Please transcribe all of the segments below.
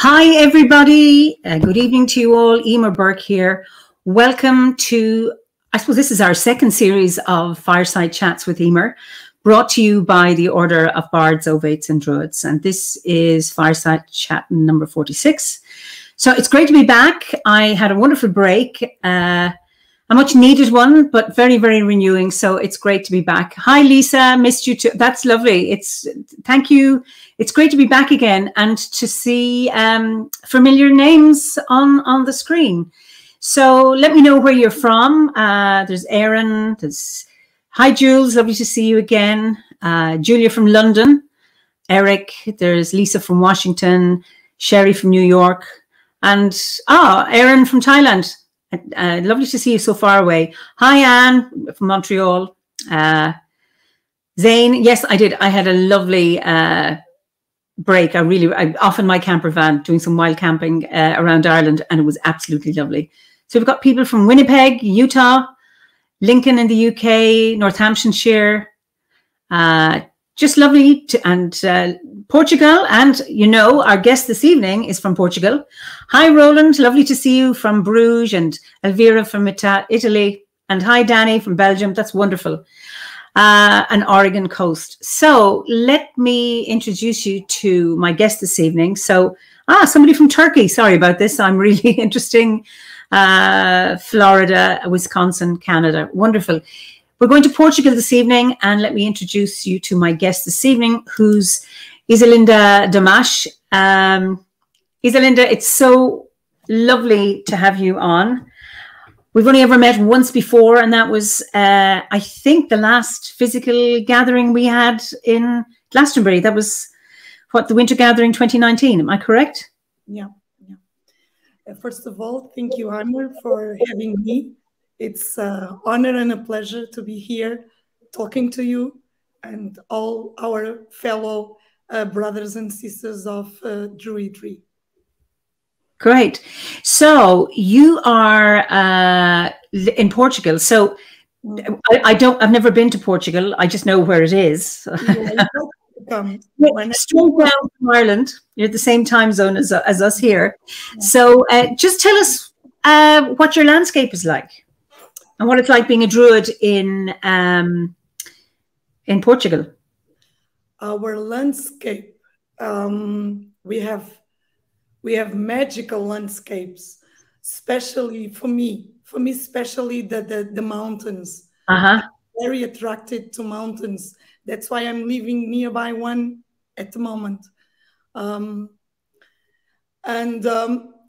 Hi, everybody. Good evening to you all. Eimear Burke here. Welcome to, I suppose this is our second series of Fireside Chats with Eimear, brought to you by the Order of Bards, Ovates and Druids. And this is Fireside Chat number 46. So it's great to be back. I had a wonderful break, a much needed one, but very, very renewing. So it's great to be back. Hi, Lisa. Missed you too. That's lovely. Thank you. It's great to be back again and to see familiar names on the screen. So let me know where you're from. There's Aaron. Hi, Jules. Lovely to see you again. Julia from London. Eric. There's Lisa from Washington. Sherry from New York. And Aaron from Thailand. Lovely to see you so far away. Hi, Anne from Montreal. Zane, yes, I did. I had a lovely break. I off in my camper van doing some wild camping around Ireland, and it was absolutely lovely. So we've got people from Winnipeg, Utah, Lincoln in the UK, Northamptonshire, just lovely, and Portugal. And you know, our guest this evening is from Portugal. Hi, Roland. Lovely to see you from Bruges, and Elvira from Italy. And hi, Danny from Belgium. That's wonderful. And Oregon coast. So let me introduce you to my guest this evening. So, somebody from Turkey. Sorry about this. I'm really interesting. Florida, Wisconsin, Canada. Wonderful. We're going to Portugal this evening, and let me introduce you to my guest this evening, who's Isalinda Damas. Isalinda, it's so lovely to have you on. We've only ever met once before, and that was, I think, the last physical gathering we had in Glastonbury. That was, the Winter Gathering 2019. Am I correct? Yeah. First of all, thank you, Eimear, for having me. It's an honor and a pleasure to be here talking to you and all our fellow brothers and sisters of Druidry. Great. So you are in Portugal. So I've never been to Portugal. I just know where it is. Straight down from Ireland. You're the same time zone as us here. Yeah. So just tell us what your landscape is like and what it's like being a Druid in Portugal. Our landscape, we have magical landscapes, especially for me, especially the mountains. Very attracted to mountains. That's why I'm living nearby one at the moment.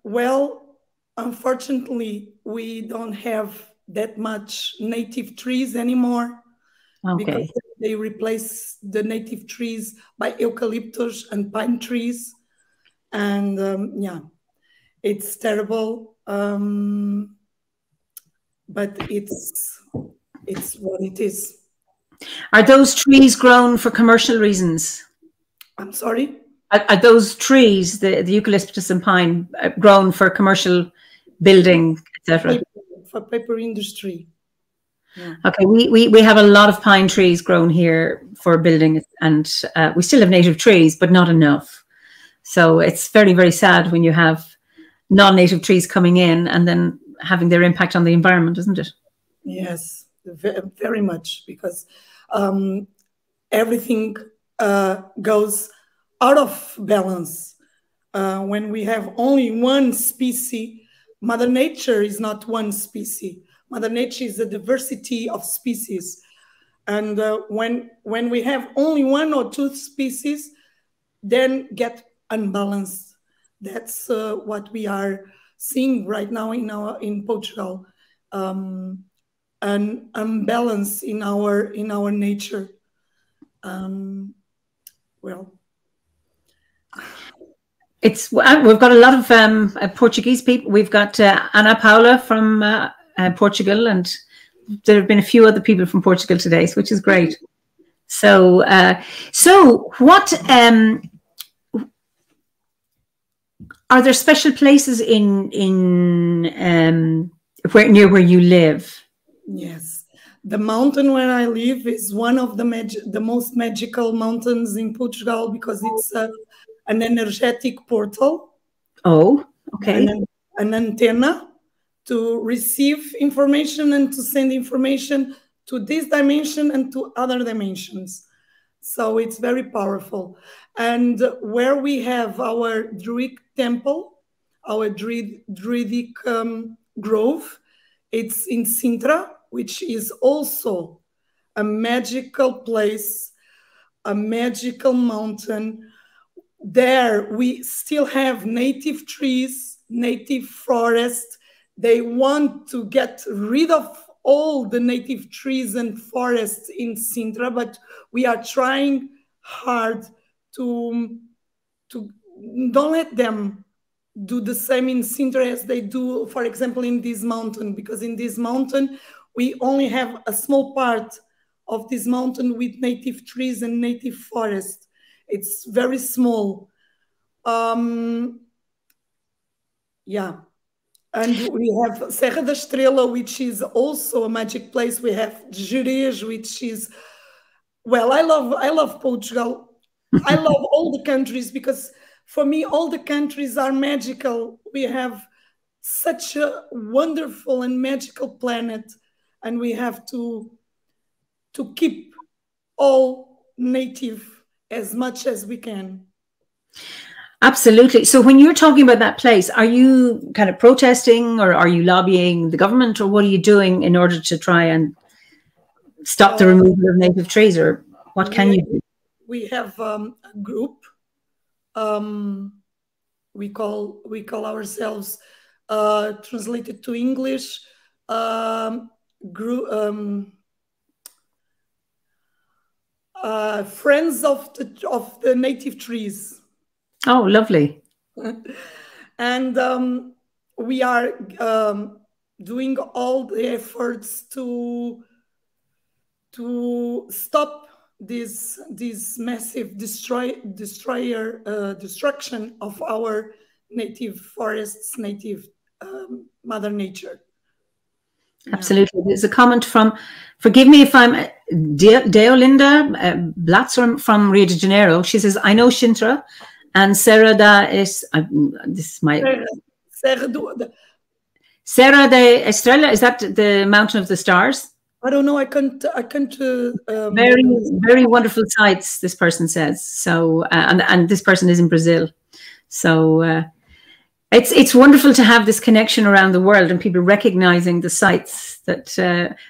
Well, unfortunately, we don't have that much native trees anymore. Because they replace the native trees by eucalyptus and pine trees. And yeah, it's terrible, but it's what it is. Are those trees grown for commercial reasons? I'm sorry? Are those trees, the eucalyptus and pine, grown for commercial building, etc.? For paper industry. Yeah. Okay, we have a lot of pine trees grown here for building, and we still have native trees, but not enough. So it's very, very sad when you have non-native trees coming in and then having their impact on the environment, isn't it? Yes, very much, because everything goes out of balance. When we have only one species, Mother Nature is not one species. Mother Nature is a diversity of species. And when we have only one or two species, then get unbalanced. That's what we are seeing right now in Portugal, an imbalance in our nature. Well, we've got a lot of Portuguese people. We've got Ana Paula from Portugal, and there have been a few other people from Portugal today, which is great. So, what? Are there special places near where you live? Yes, the mountain where I live is one of the most magical mountains in Portugal, because it's an energetic portal. Oh, okay. An antenna to receive information and to send information to this dimension and to other dimensions. So it's very powerful. And where we have our Druidic temple, our Druidic grove, it's in Sintra, which is also a magical place, a magical mountain. There we still have native trees, native forest. They want to get rid of all the native trees and forests in Sintra, but we are trying hard to don't let them do the same in Sintra as they do, for example, in this mountain, because in this mountain, we only have a small part of this mountain with native trees and native forest. It's very small. Yeah. And we have Serra da Estrela, which is also a magic place. We have Jerez, which is, well, I love Portugal. I love all the countries because for me, all the countries are magical. We have such a wonderful and magical planet, and we have to keep all native as much as we can. Absolutely. So when you're talking about that place, are you kind of protesting or are you lobbying the government, or what are you doing in order to try and stop the removal of native trees, or what can you do? We have a group. We call ourselves, translated to English, Friends of the Native Trees. Oh, lovely. And we are doing all the efforts to stop this massive destruction of our native forests, native Mother Nature. Absolutely. There's a comment from, forgive me if I'm, Deolinda Blatzer from Rio de Janeiro. She says, I know Sintra. And Serra da Estrela, is that the Mountain of the Stars? I don't know. I can't. Very wonderful sights, this person says. So, and this person is in Brazil. So it's wonderful to have this connection around the world and people recognizing the sites that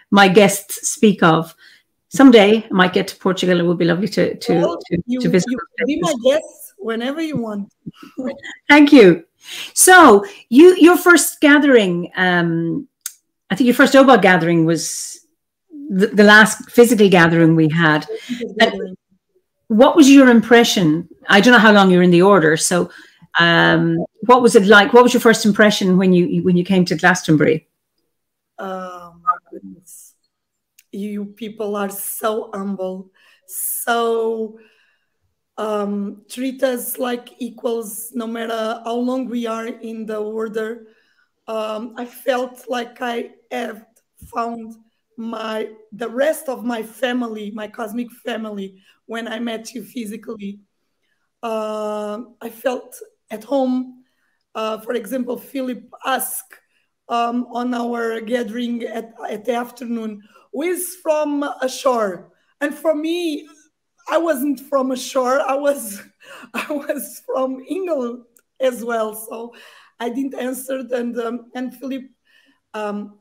my guests speak of. Someday I might get to Portugal. It would be lovely to visit. You be my guest whenever you want. Thank you. So your first gathering, I think your first OBOD gathering was the last physical gathering we had. What was your impression? I don't know how long you were in the order. So what was it like? What was your first impression when you came to Glastonbury? Oh my goodness. You people are so humble, so treat us like equals no matter how long we are in the order. I felt like I have found the rest of my family, my cosmic family, when I met you physically. I felt at home. For example, Philip asked on our gathering at the afternoon, who is from ashore? And for me, I wasn't from ashore. I was from England as well. So I didn't answer. And Philip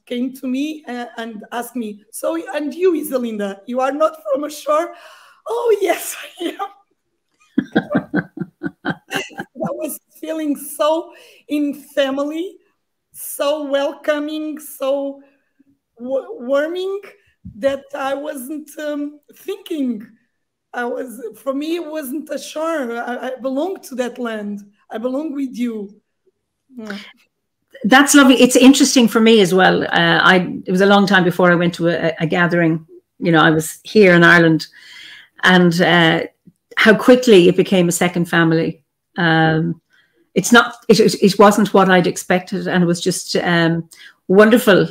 came to me and asked me, so, and you, Isalinda, you are not from ashore? Oh, yes, I am. I was feeling so in family, so welcoming, so warming that I wasn't thinking. For me, it wasn't a shore. I belong to that land. I belong with you. Yeah. That's lovely. It's interesting for me as well. It was a long time before I went to a gathering. You know, I was here in Ireland, and how quickly it became a second family. It wasn't what I'd expected, and it was just wonderful.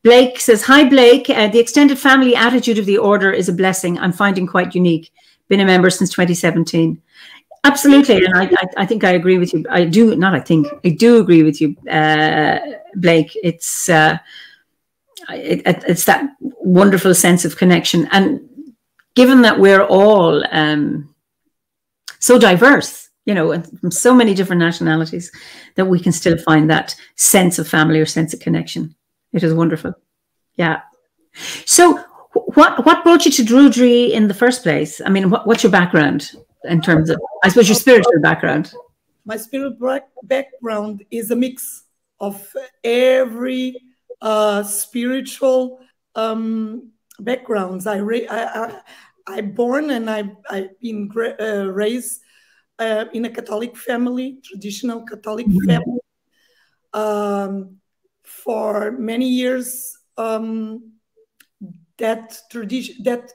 Blake says, hi, Blake. The extended family attitude of the order is a blessing I'm finding quite unique. Been a member since 2017. Absolutely, and I think I agree with you. I do not. I think I do agree with you, Blake. It's that wonderful sense of connection, and given that we're all so diverse, you know, and from so many different nationalities, that we can still find that sense of family or sense of connection. It is wonderful. Yeah. So, what brought you to Druidry in the first place? I mean, what's your background in terms of, I suppose, your spiritual background? My spiritual background is a mix of every spiritual backgrounds. I born and I've been raised in a Catholic family, traditional Catholic family. For many years, that tradition, that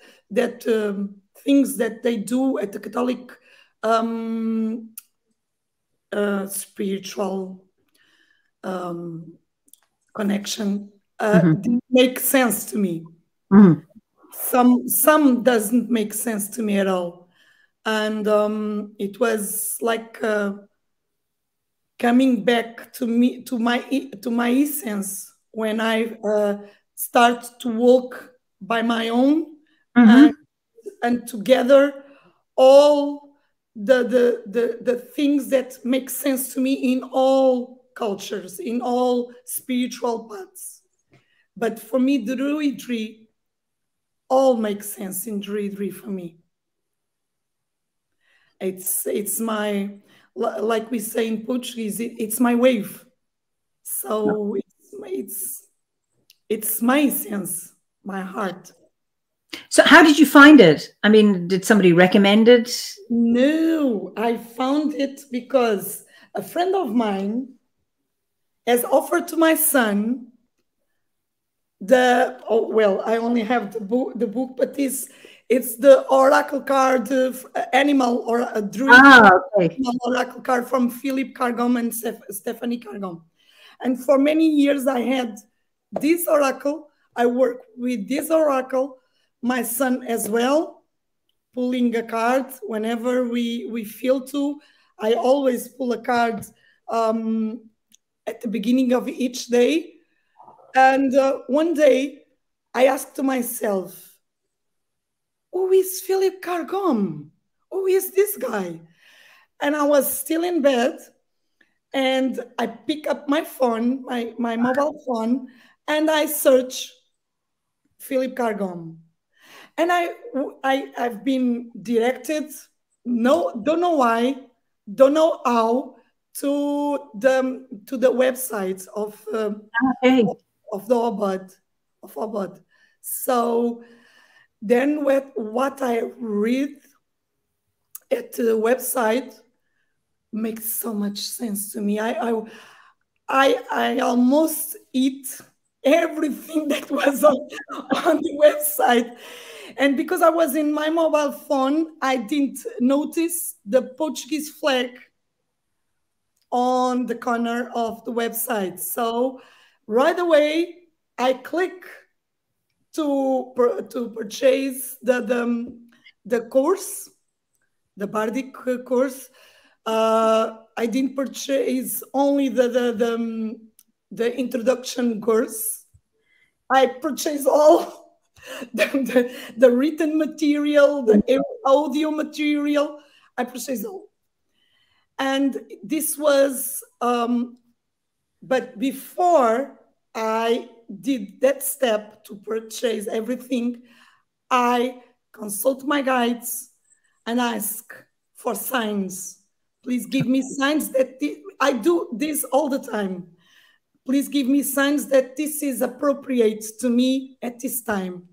things that they do at the Catholic spiritual connection didn't make sense to me. Some doesn't make sense to me at all, and it was like coming back to me, to my essence, when I start to walk by my own, and together all the things that make sense to me in all cultures, in all spiritual paths. But for me, the Druidry all makes sense in Druidry for me. It's my, like we say in Portuguese, it's my wave. So it's my essence, my heart. So how did you find it? I mean, did somebody recommend it? No, I found it because a friend of mine has offered to my son I only have the book, but it's the oracle card of animal or a druid oracle card from Philip Carr-Gomm and Stephanie Carr-Gomm. And for many years I had this oracle. I work with this oracle, my son as well, pulling a card whenever we feel to. I always pull a card at the beginning of each day. And one day I asked to myself, who is Philip Carr-Gomm? Who is this guy? And I was still in bed, and I pick up my phone, my mobile phone, and I search Philip Carr-Gomm. And I've been directed, don't know why, don't know how, to the website of the OBOD. So then what I read at the website makes so much sense to me. I almost eat everything that was on the website. And because I was in my mobile phone, I didn't notice the Portuguese flag on the corner of the website. So right away, I click to purchase the course, the Bardic course. I didn't purchase only the introduction course. I purchased all the written material, the audio material. I purchased all. And this was, but before I did that step to purchase everything, I consult my guides and ask for signs. Please give me signs that I do this all the time. Please give me signs that this is appropriate to me at this time.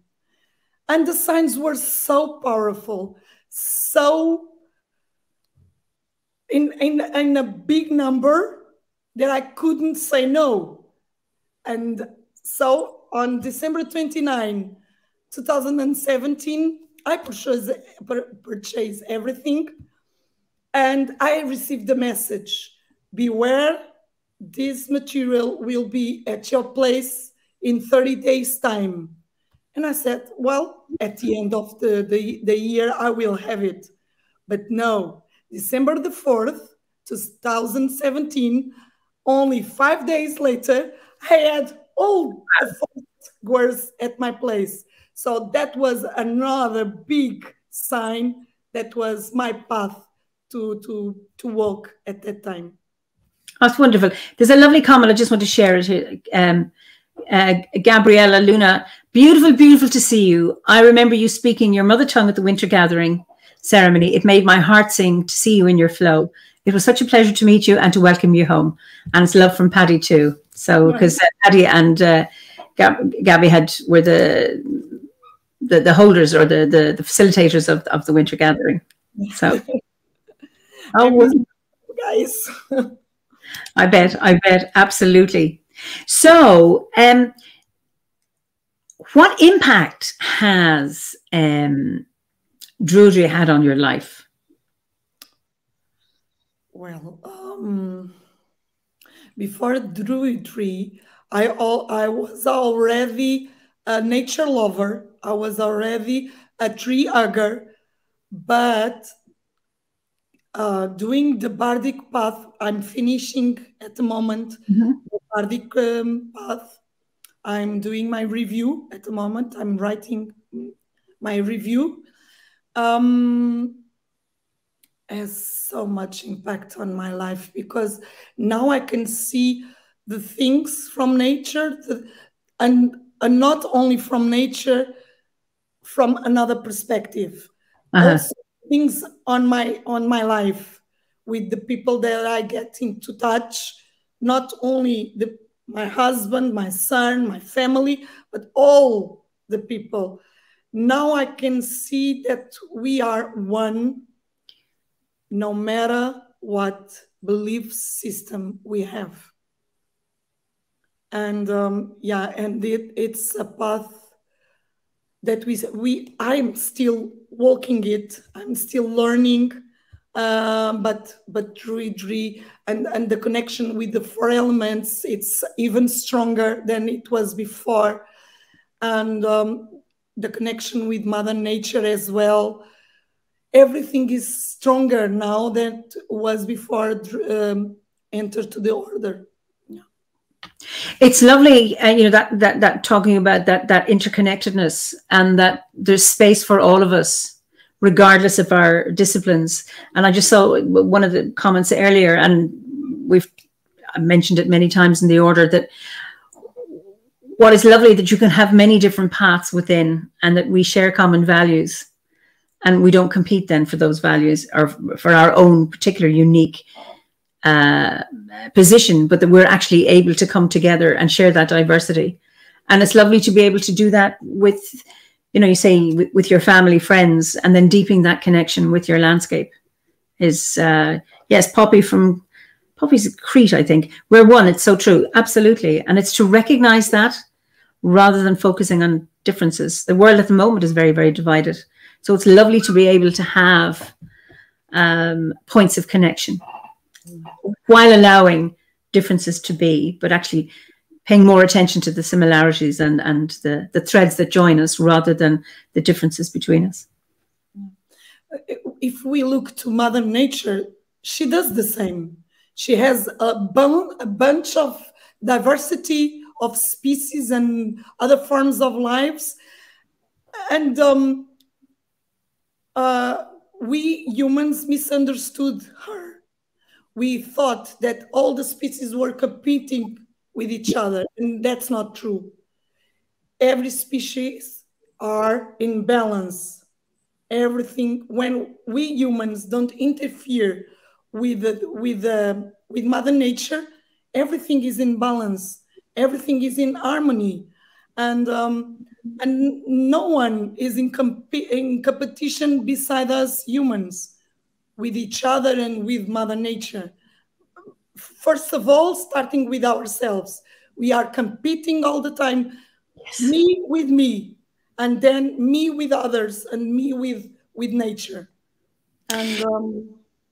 And the signs were so powerful, so in a big number that I couldn't say no. And so on December 29, 2017, I purchased everything, and I received the message: beware, this material will be at your place in 30 days' time. And I said, well, at the end of the year, I will have it. But no, December the 4th, 2017, only 5 days later, I had all the followers at my place. So that was another big sign that was my path to walk at that time. That's wonderful. There's a lovely comment. I just want to share it. Gabriella Luna, beautiful, beautiful to see you. I remember you speaking your mother tongue at the winter gathering ceremony. It made my heart sing to see you in your flow. It was such a pleasure to meet you and to welcome you home. And it's love from Paddy too. So because Paddy and Gabby were the holders or the facilitators of the winter gathering. So guys. I bet, absolutely. So, what impact has Druidry had on your life? Well, before Druidry, I was already a nature lover. I was already a tree hugger, but doing the Bardic path, I'm finishing at the moment the Bardic path. I'm doing my review at the moment. I'm writing my review. Has so much impact on my life because now I can see the things from nature and not only from nature, from another perspective. Also things on my life with the people that I get into touch, not only my husband, my son, my family, but all the people. Now I can see that we are one, no matter what belief system we have. And it's a path that I'm still walking it. I'm still learning, but Druidry and the connection with the 4 elements, it's even stronger than it was before. And the connection with Mother Nature as well. Everything is stronger now than it was before entered to the order. It's lovely, that talking about that interconnectedness and that there's space for all of us, regardless of our disciplines. And I just saw one of the comments earlier, and I mentioned it many times in the order, that what is lovely that you can have many different paths within, and that we share common values, and we don't compete then for those values or for our own particular unique position, but that we're actually able to come together and share that diversity. And it's lovely to be able to do that with, you say with your family, friends, and then deepening that connection with your landscape is, yes, Poppy's Crete, I think. We're one. It's so true. Absolutely. And it's to recognize that rather than focusing on differences. The world at the moment is very, very divided. So it's lovely to be able to have points of connection while allowing differences to be, but actually paying more attention to the similarities and the threads that join us rather than the differences between us. If we look to Mother Nature, she does the same. She has a bunch of diversity of species and other forms of lives. And we humans misunderstood her. We thought that all the species were competing with each other, and that's not true. Every species are in balance. Everything, when we humans don't interfere with Mother Nature, everything is in balance. Everything is in harmony, and no one is in competition beside us humans, with each other and with Mother Nature. First of all, starting with ourselves. We are competing all the time, yes. Me with me, and then me with others, and me with nature. And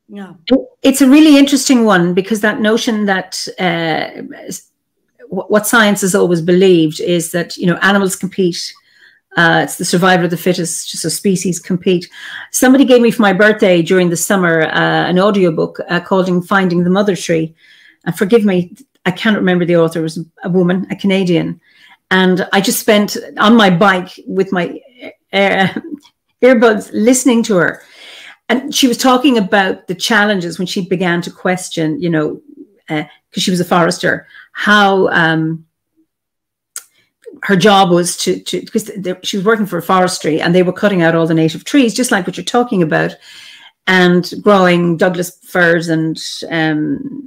yeah. It's a really interesting one, because that notion that what science has always believed is that, animals compete It's the survival of the fittest, so species compete. Somebody gave me for my birthday during the summer an audiobook called Finding the Mother Tree. And forgive me, I can't remember the author. It was a woman, a Canadian. And I just spent on my bike with my earbuds listening to her. And she was talking about the challenges when she began to question, you know, because she was a forester, how her job was because she was working for a forestry and they were cutting out all the native trees, just like what you're talking about, and growing Douglas firs and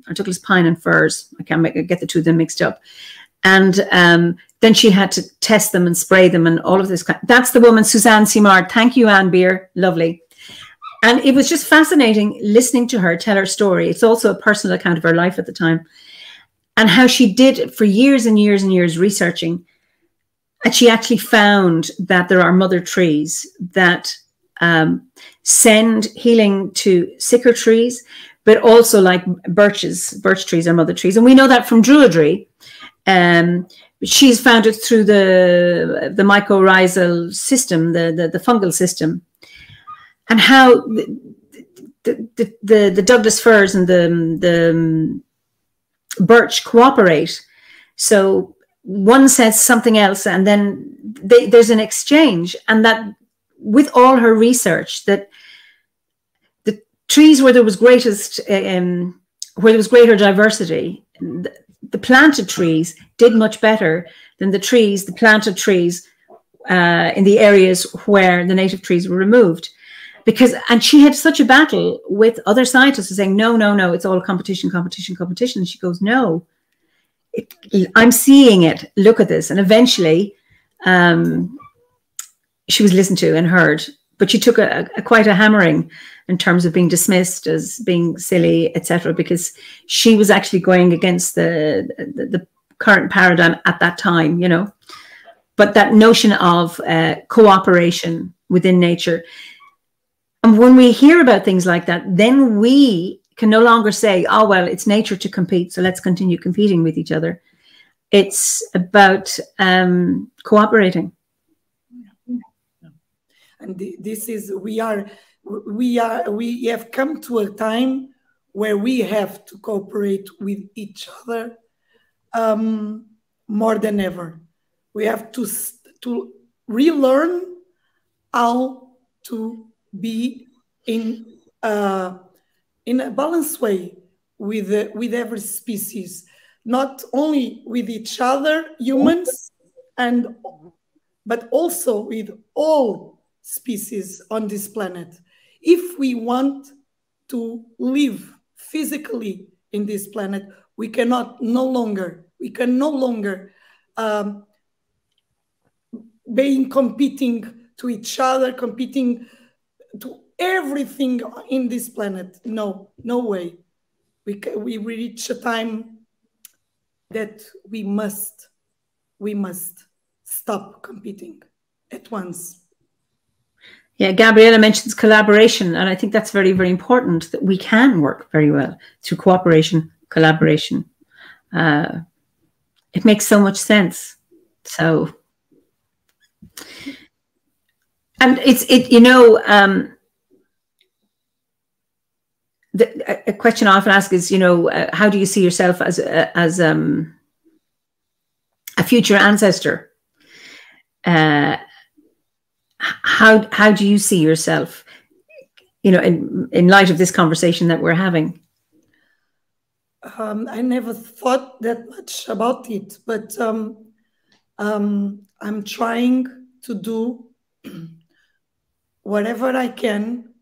or Douglas pine and firs. I can't get the two of them mixed up. And then she had to test them and spray them and all of this. That's the woman, Suzanne Simard. Thank you, Eimear. Lovely. And it was just fascinating listening to her tell her story. It's also a personal account of her life at the time and how she did for years and years and years researching. And she actually found that there are mother trees that send healing to sicker trees, but also like birches. Birch trees are mother trees. And we know that from Druidry. She's found it through the mycorrhizal system, the fungal system, and how the Douglas firs and the birch cooperate. So one says something else, and then there's an exchange, and that with all her research, that the trees where there was greater diversity, the planted trees did much better than the planted trees in the areas where the native trees were removed. And she had such a battle with other scientists saying, no, it's all competition. And she goes, no, I'm seeing it. Look at this. And eventually she was listened to and heard, but she took quite a hammering in terms of being dismissed as being silly, etc., because she was actually going against the current paradigm at that time, you know. But that notion of cooperation within nature. And when we hear about things like that, then we can no longer say, oh, well, it's nature to compete, so let's continue competing with each other. It's about cooperating. And this is, we have come to a time where we have to cooperate with each other more than ever. We have to relearn how to be in a balanced way with every species, not only with each other, humans, but also with all species on this planet. If we want to live physically in this planet, we can no longer being competing to each other, competing to everything in this planet. No way. We reach a time that we must stop competing at once. Yeah, Gabriella mentions collaboration, and I think that's very, very important, that we can work very well through cooperation, collaboration. It makes so much sense. So, and a question I often ask is, how do you see yourself as a future ancestor? How do you see yourself, in light of this conversation that we're having? I never thought that much about it, but I'm trying to do whatever I can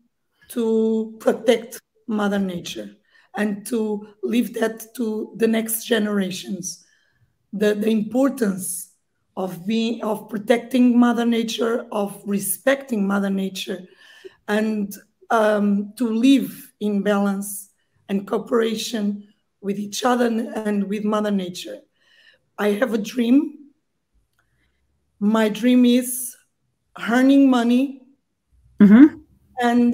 to protect Mother Nature and to leave that to the next generations. The importance of protecting Mother Nature, of respecting Mother Nature, and to live in balance and cooperation with each other and with Mother Nature. I have a dream. My dream is earning money and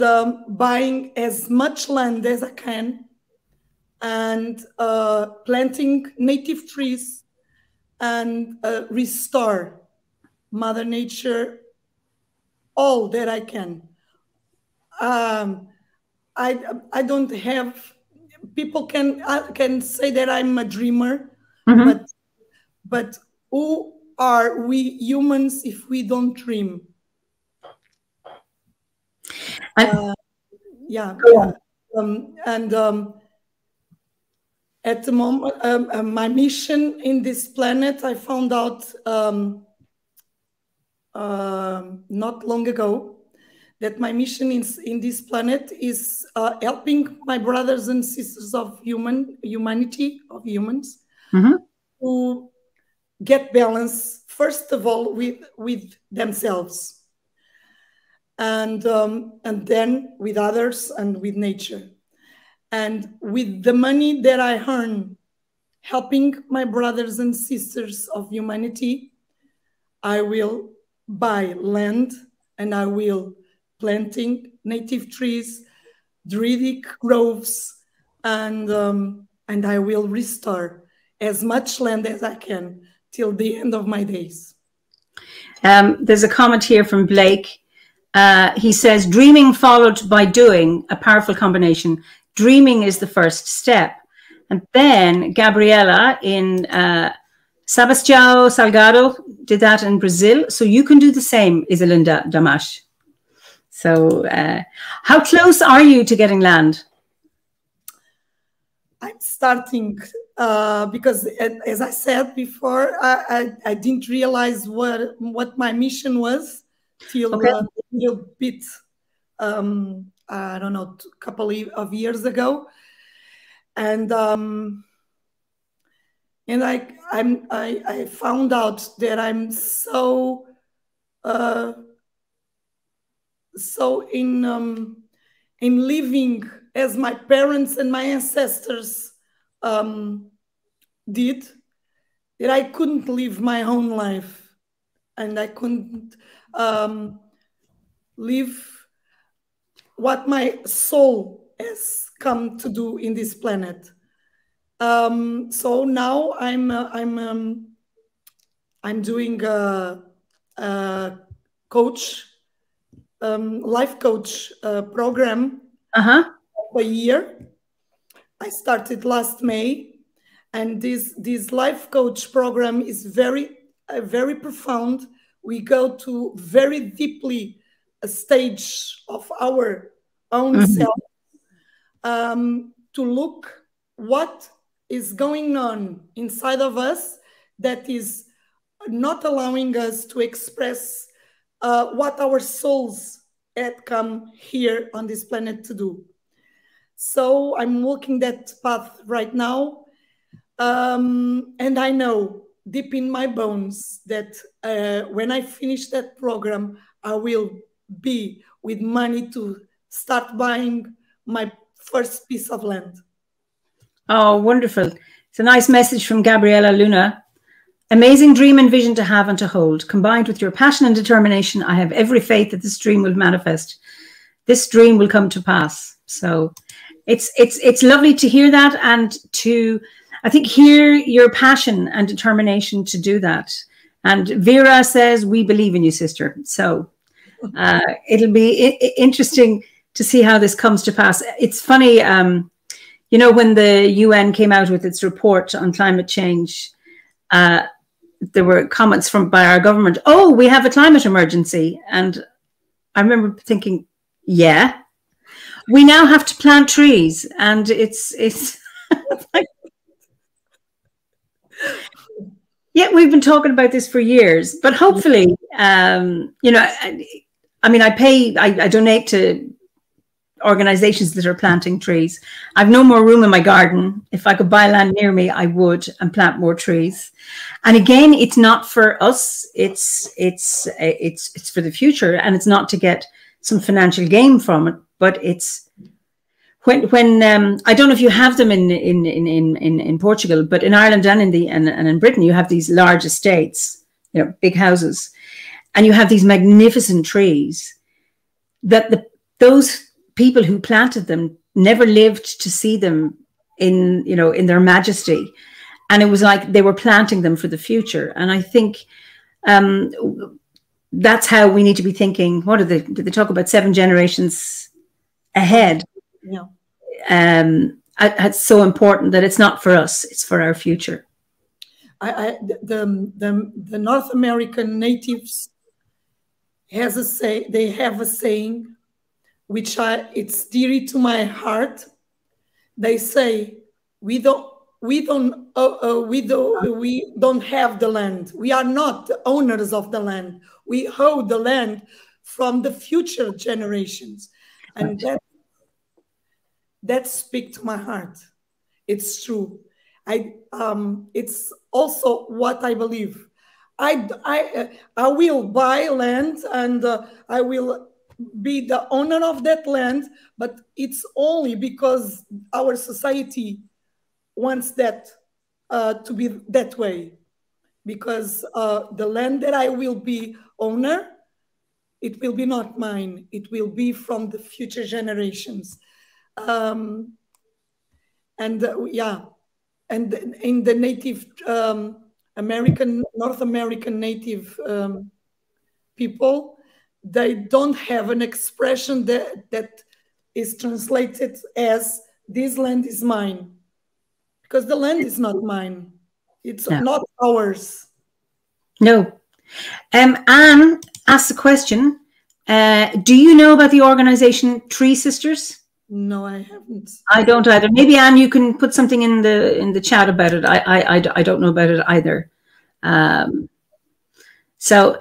buying as much land as I can and planting native trees and restore Mother Nature all that I can. I don't have. People can say that I'm a dreamer, but who are we humans if we don't dream? Yeah. At the moment, my mission in this planet, I found out not long ago that my mission in this planet is helping my brothers and sisters of humanity, of humans, to get balance, first of all, with themselves, and then with others and with nature. And with the money that I earn helping my brothers and sisters of humanity, I will buy land and I will planting native trees, druidic groves, and I will restore as much land as I can till the end of my days. There's a comment here from Blake. He says, dreaming followed by doing, a powerful combination. Dreaming is the first step. And then Gabriela in Sebastião Salgado did that in Brazil. So you can do the same, Isalinda Damas. So how close are you to getting land? I'm starting because, as I said before, I didn't realize what my mission was till a little bit, I don't know, a couple of years ago, and I found out that I'm so in living as my parents and my ancestors did, that I couldn't live my own life, and I couldn't live what my soul has come to do in this planet. So now I'm doing a coach, life coach program for a year. I started last May, and this life coach program is very profound. We go to very deeply a stage of our own self to look what is going on inside of us that is not allowing us to express what our souls had come here on this planet to do. So I'm walking that path right now, and I know deep in my bones that when I finish that program, I will be with money to start buying my first piece of land. Oh, wonderful. It's a nice message from Gabriela Luna. Amazing dream and vision to have and to hold. Combined with your passion and determination, I have every faith that this dream will manifest. This dream will come to pass. So it's lovely to hear that, and to, I think, hear your passion and determination to do that. And Vera says, we believe in you, sister. So it'll be interesting to see how this comes to pass. It's funny, you know, when the UN came out with its report on climate change, there were comments by our government, oh, we have a climate emergency. And I remember thinking, yeah, we now have to plant trees. And it's like, yeah, we've been talking about this for years, but hopefully, you know, I mean, I donate to organizations that are planting trees. I've no more room in my garden. If I could buy land near me, I would, and plant more trees. And again, it's not for us. It's for the future, and it's not to get some financial gain from it. But it's when I don't know if you have them in Portugal, but in Ireland and in Britain, you have these large estates, you know, big houses, and you have these magnificent trees that those people who planted them never lived to see them in their majesty. And it was like they were planting them for the future. And I think that's how we need to be thinking. What did they talk about 7 generations ahead? Yeah. It's so important that it's not for us, it's for our future. The North American natives they have a saying, which it's dear to my heart. They say, we don't have the land. We are not the owners of the land. We hold the land from the future generations. And that speaks to my heart. It's true. It's also what I believe. I will buy land and I will be the owner of that land, but it's only because our society wants that to be that way. Because the land that I will be owner, it will be not mine. It will be from the future generations. And in the Native North American Native people, they don't have an expression that is translated as this land is mine, because the land is not mine. It's not ours. No. Anne asked the question, do you know about the organization Tree Sisters? No, I haven't. I don't either. Maybe, Anne, you can put something in the chat about it. I don't know about it either. So,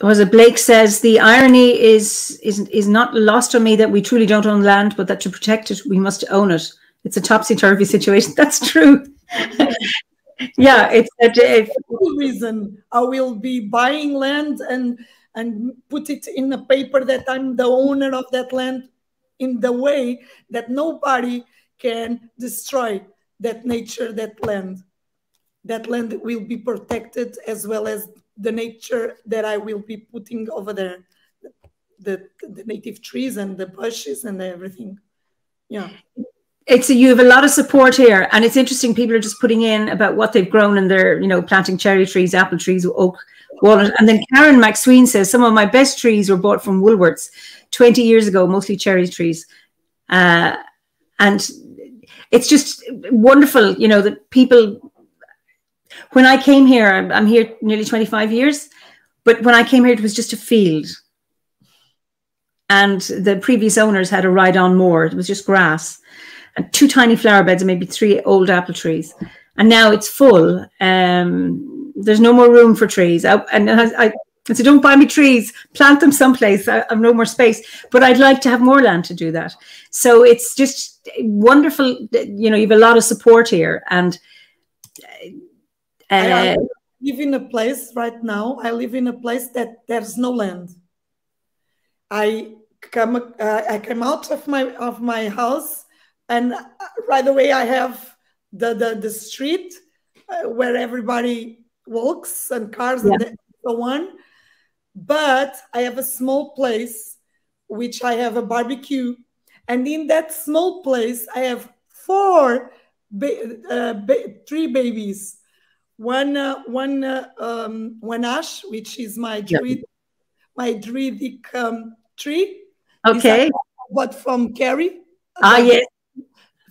was it Blake says, the irony is not lost on me that we truly don't own land, but that to protect it, we must own it. It's a topsy-turvy situation. That's true. Yeah, it's the reason I will be buying land and put it in a paper that I'm the owner of that land, in the way that nobody can destroy that nature, that land. That land will be protected, as well as the nature that I will be putting over there, the native trees and the bushes and everything. Yeah. You have a lot of support here, and it's interesting. People are just putting in about what they've grown, and they're planting cherry trees, apple trees, oak, walnut. And then Karen McSween says, some of my best trees were bought from Woolworths 20 years ago, mostly cherry trees. And it's just wonderful, that people, when I came here, I'm here nearly 25 years, but when I came here, it was just a field. And the previous owners had a ride-on moor. It was just grass. And 2 tiny flower beds and maybe 3 old apple trees. And now it's full. There's no more room for trees. I said, don't buy me trees, plant them someplace. I have no more space. But I'd like to have more land to do that. So it's just wonderful. You have a lot of support here. And I live in a place right now. I live in a place that there's no land. I came out of my house, and right away I have the street where everybody walks and cars and so on. But I have a small place which I have a barbecue, and in that small place I have 3 babies. One ash, which is my druidic tree. Okay. But from Carrie. Yes.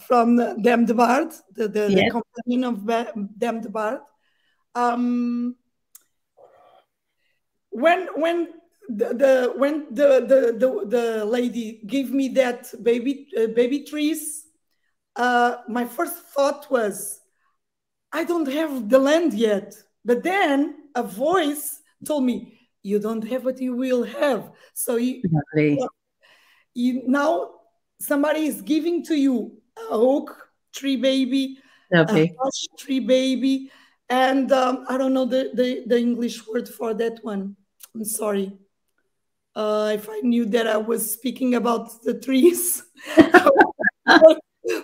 From Dame de Bard, the companion of Dame de Bard. When the lady gave me that baby trees, my first thought was, I don't have the land yet. But then a voice told me, you don't have what you will have. So now somebody is giving to you a oak tree baby, a ash tree baby, and I don't know the English word for that one. I'm sorry. If I knew that I was speaking about the trees.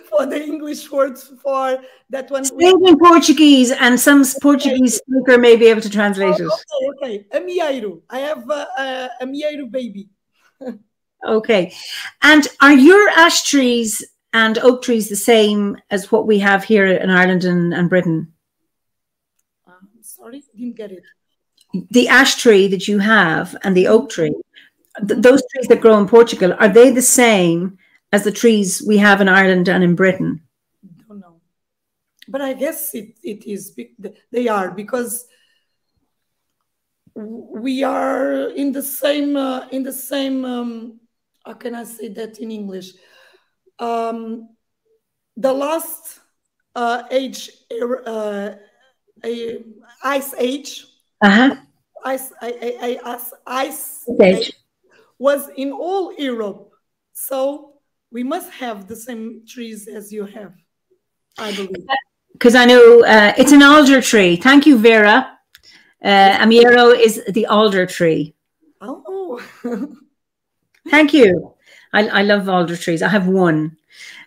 For the English words for that one. Say it in Portuguese, and some Portuguese speaker may be able to translate it. Okay. Amieiro. I have a amieiro baby. Okay. And are your ash trees and oak trees the same as what we have here in Ireland and Britain? Sorry, didn't get it. the ash tree that you have and the oak tree, those trees that grow in Portugal, are they the same as the trees we have in Ireland and in Britain? Don't know, but I guess it is. They are, because we are in the same. How can I say that in English? The last ice age. Ice age was in all Europe, so we must have the same trees as you have, I believe. Because I know it's an alder tree. Thank you, Vera. Eimear is the alder tree. Oh. Thank you. I love alder trees. I have one.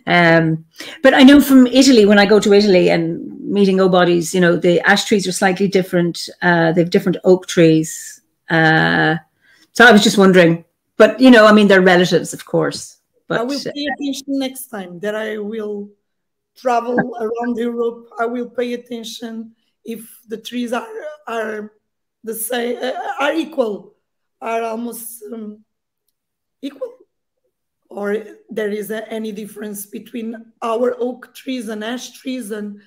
But I know from Italy, when I go to Italy and meeting OBODs, you know, the ash trees are slightly different. They have different oak trees. So I was just wondering. But, you know, I mean, they're relatives, of course. But I will pay attention next time that I will travel around Europe. I will pay attention if the trees are the same, are equal, are almost equal, or there is any difference between our oak trees and ash trees and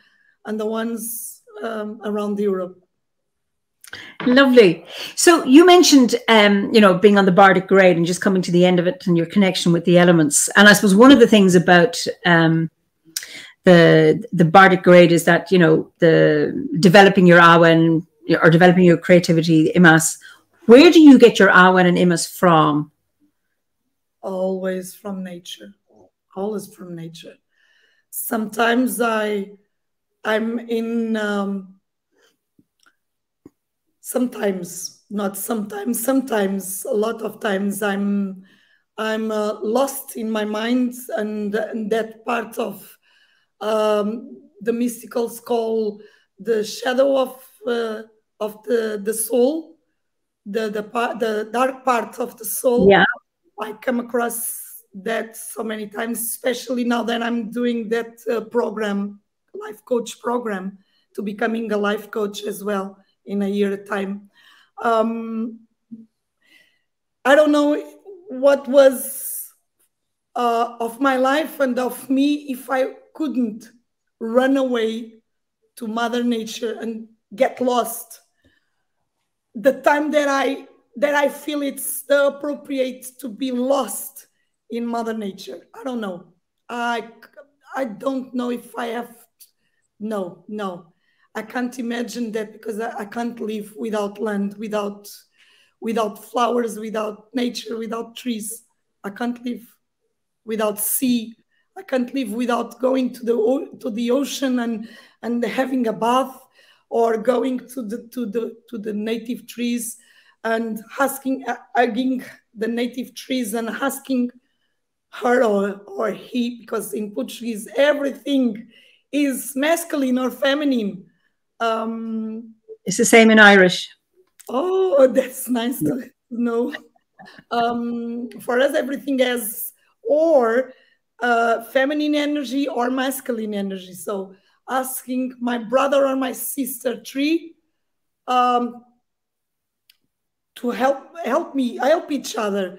the ones around Europe. Lovely. So you mentioned, you know, being on the Bardic grade and just coming to the end of it and your connection with the elements. And I suppose one of the things about the Bardic grade is that, you know, the developing your Awen or developing your creativity, Imas. Where do you get your Awen and Imas from? Always from nature. Always from nature. Sometimes I'm in. Sometimes, not sometimes. Sometimes, a lot of times, I'm lost in my mind, and that part of the mysticals call the shadow of the soul, the dark part of the soul. Yeah. I come across that so many times, especially now that I'm doing that program, life coach program, to becoming a life coach as well in a year time. I don't know what was of my life and of me if I couldn't run away to Mother Nature and get lost. The time that I feel it's the appropriate to be lost in Mother Nature. I don't know. I don't know if I have. No. I can't imagine that, because I can't live without land, without flowers, without nature, without trees. I can't live without sea. I can't live without going to the ocean and having a bath, or going to the native trees and hugging the native trees and asking her or he, because in Portuguese everything is masculine or feminine. It's the same in Irish. Oh, that's nice to know. For us, everything has or feminine energy or masculine energy. So asking my brother or my sister tree to help each other,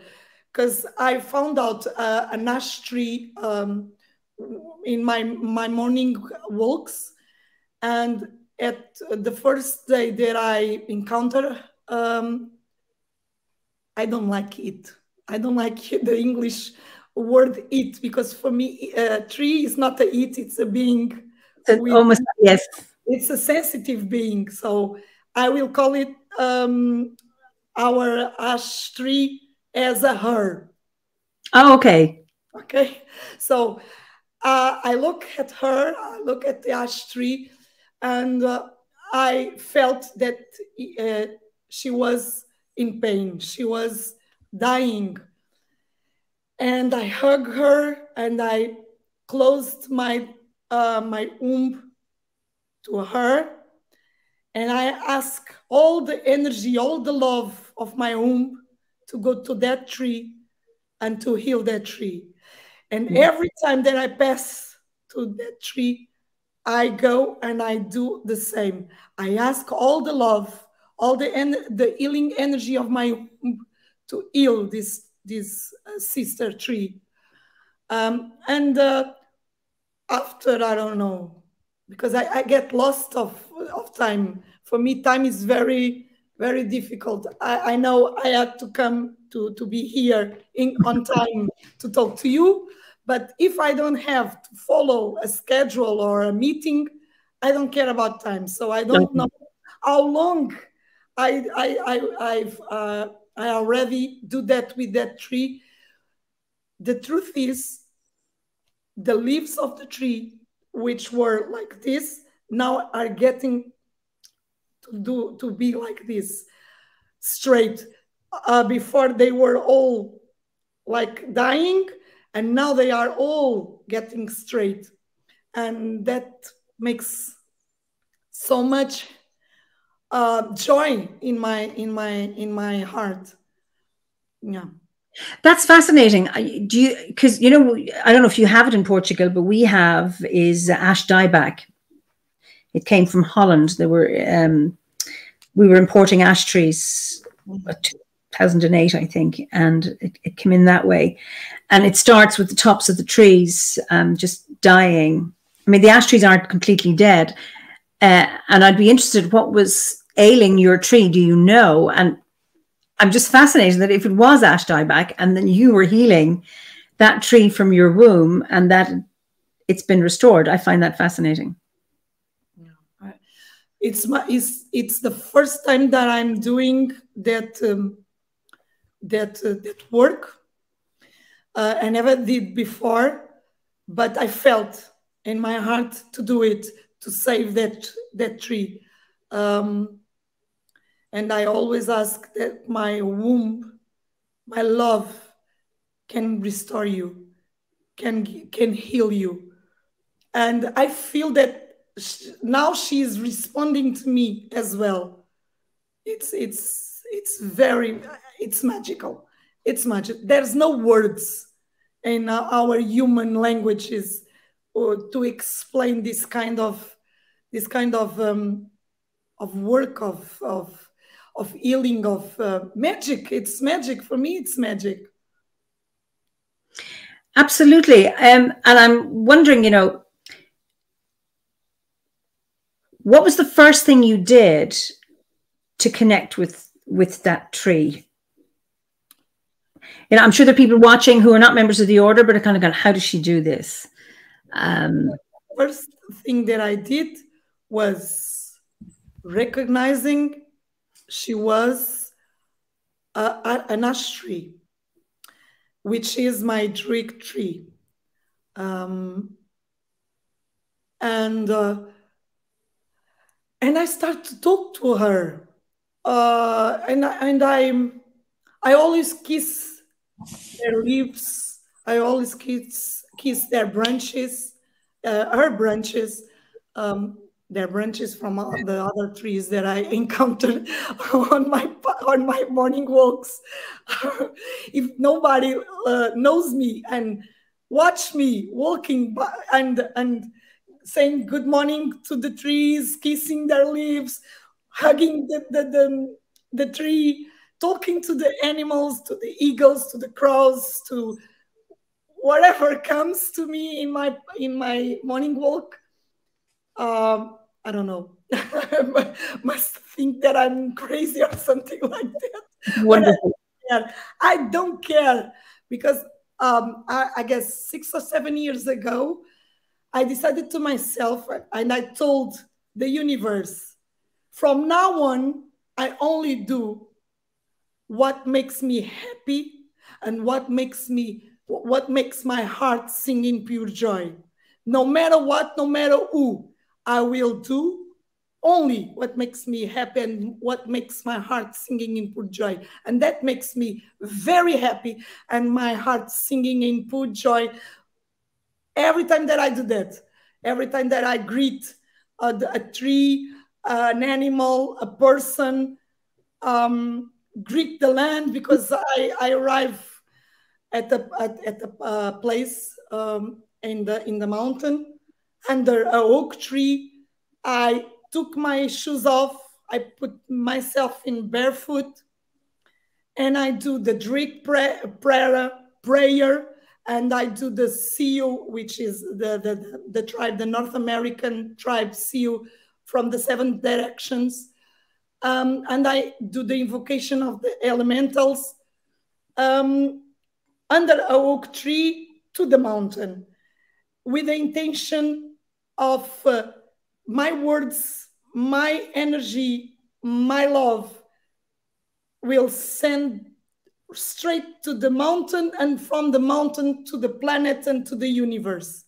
because I found out an ash tree in my morning walks, and at the first day that I encounter, I don't like it. I don't like the English word "it", because for me, tree is not a "it", it's a being. Almost, yes. It's a sensitive being. So I will call it our ash tree as a her. Oh, okay. Okay. So I look at her, I look at the ash tree, and I felt that she was in pain. She was dying. And I hugged her and I closed my womb to her. And I asked all the energy, all the love of my womb to go to that tree and to heal that tree. And every time that I pass to that tree, I go and I do the same. I ask all the love, all the healing energy of my womb to heal this sister tree. And after, I don't know, because I get lost of time. For me, time is very, very difficult. I know I had to come to be here on time to talk to you, but if I don't have to follow a schedule or a meeting, I don't care about time. So I don't know how long I already do that with that tree. The truth is, the leaves of the tree, which were like this, now are getting to be like this, straight. Before they were all like dying, and now they are all getting straight, and that makes so much joy in my heart. Yeah. That's fascinating. Do you, because, you know, I don't know if you have it in Portugal, but we have is ash dieback. It came from Holland. There were, we were importing ash trees 2008, I think, and it came in that way. And it starts with the tops of the trees just dying. I mean, the ash trees aren't completely dead. And I'd be interested, what was ailing your tree? Do you know? And I'm just fascinated that if it was ash dieback and then you were healing that tree from your womb and that it's been restored, I find that fascinating. It's the first time that I'm doing that that work. I never did before, but I felt in my heart to do it, to save that tree. And I always ask that my womb, my love, can restore you, can heal you. And I feel that now she is responding to me as well. It's magical. It's magic. There's no words in our human languages to explain this kind of work of healing, of magic. It's magic. For me, it's magic. Absolutely. And I'm wondering, you know, what was the first thing you did to connect with that tree? You know, I'm sure there are people watching who are not members of the order, but are kind of going, how does she do this? First thing that I did was recognizing she was an ash tree, which is my drink tree. And I start to talk to her. And I always kiss their leaves. I always kiss their branches, her branches. Their branches from the other trees that I encountered on my morning walks. If nobody knows me and watch me walking by and saying good morning to the trees, kissing their leaves, hugging the tree, talking to the animals, to the eagles, to the crows, to whatever comes to me in my morning walk. I don't know. Must think that I'm crazy or something like that. Wonderful. I don't care because I guess 6 or 7 years ago, I decided to myself and I told the universe, from now on, I only do what makes me happy and what makes my heart sing in pure joy. No matter what, no matter who, I will do only what makes me happy and what makes my heart singing in pure joy. And that makes me very happy and my heart singing in pure joy every time that I do that. Every time that I greet a tree, an animal, a person, greet the land, because I arrive at the place in the mountain under an oak tree. I took my shoes off I put myself in barefoot, and I do the Druid prayer, and I do the seal, which is the tribe, the North American tribe seal from the 7 directions. And I do the invocation of the elementals under a oak tree to the mountain, with the intention of my words, my energy, my love will send straight to the mountain, and from the mountain to the planet and to the universe.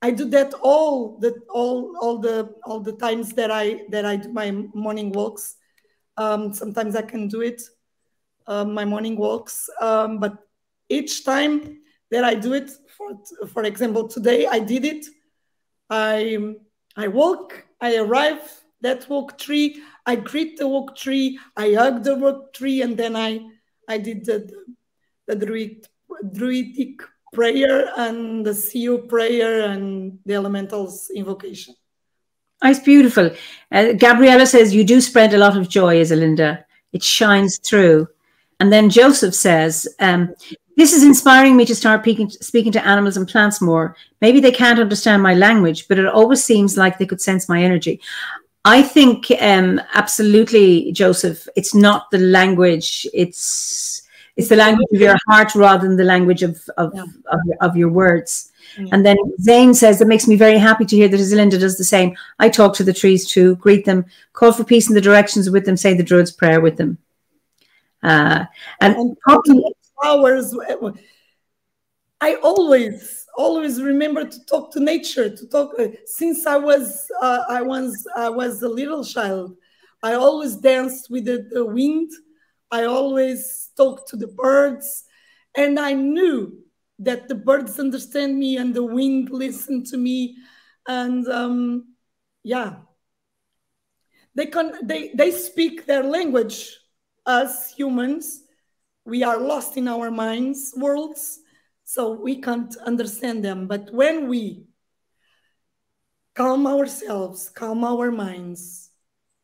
I do that all the times that I do my morning walks. Sometimes I can do it, my morning walks, but each time that I do it, for example, today I did it. I walk, I arrive that oak tree, I greet the oak tree, I hug the oak tree, and then I did the druidic prayer and the seal prayer and the elementals invocation. Oh, it's beautiful. Gabriella says, you do spread a lot of joy, Isalinda. It shines through. And then Joseph says, this is inspiring me to start speaking to animals and plants more. Maybe they can't understand my language, but it always seems like they could sense my energy. I think absolutely, Joseph, it's not the language. It's the language of your heart rather than the language of your words. Yeah. And then Zane says, that makes me very happy to hear that Isalinda does the same. I talk to the trees too, greet them, call for peace in the directions with them, say the Druid's prayer with them. And flowers. I always remember to talk to nature, to talk since I was a little child. I always danced with the wind. I always talked to the birds, and I knew that the birds understand me and the wind listen to me, and yeah, they speak their language. Us humans, we are lost in our minds worlds, so we can't understand them. But when we calm ourselves, calm our minds,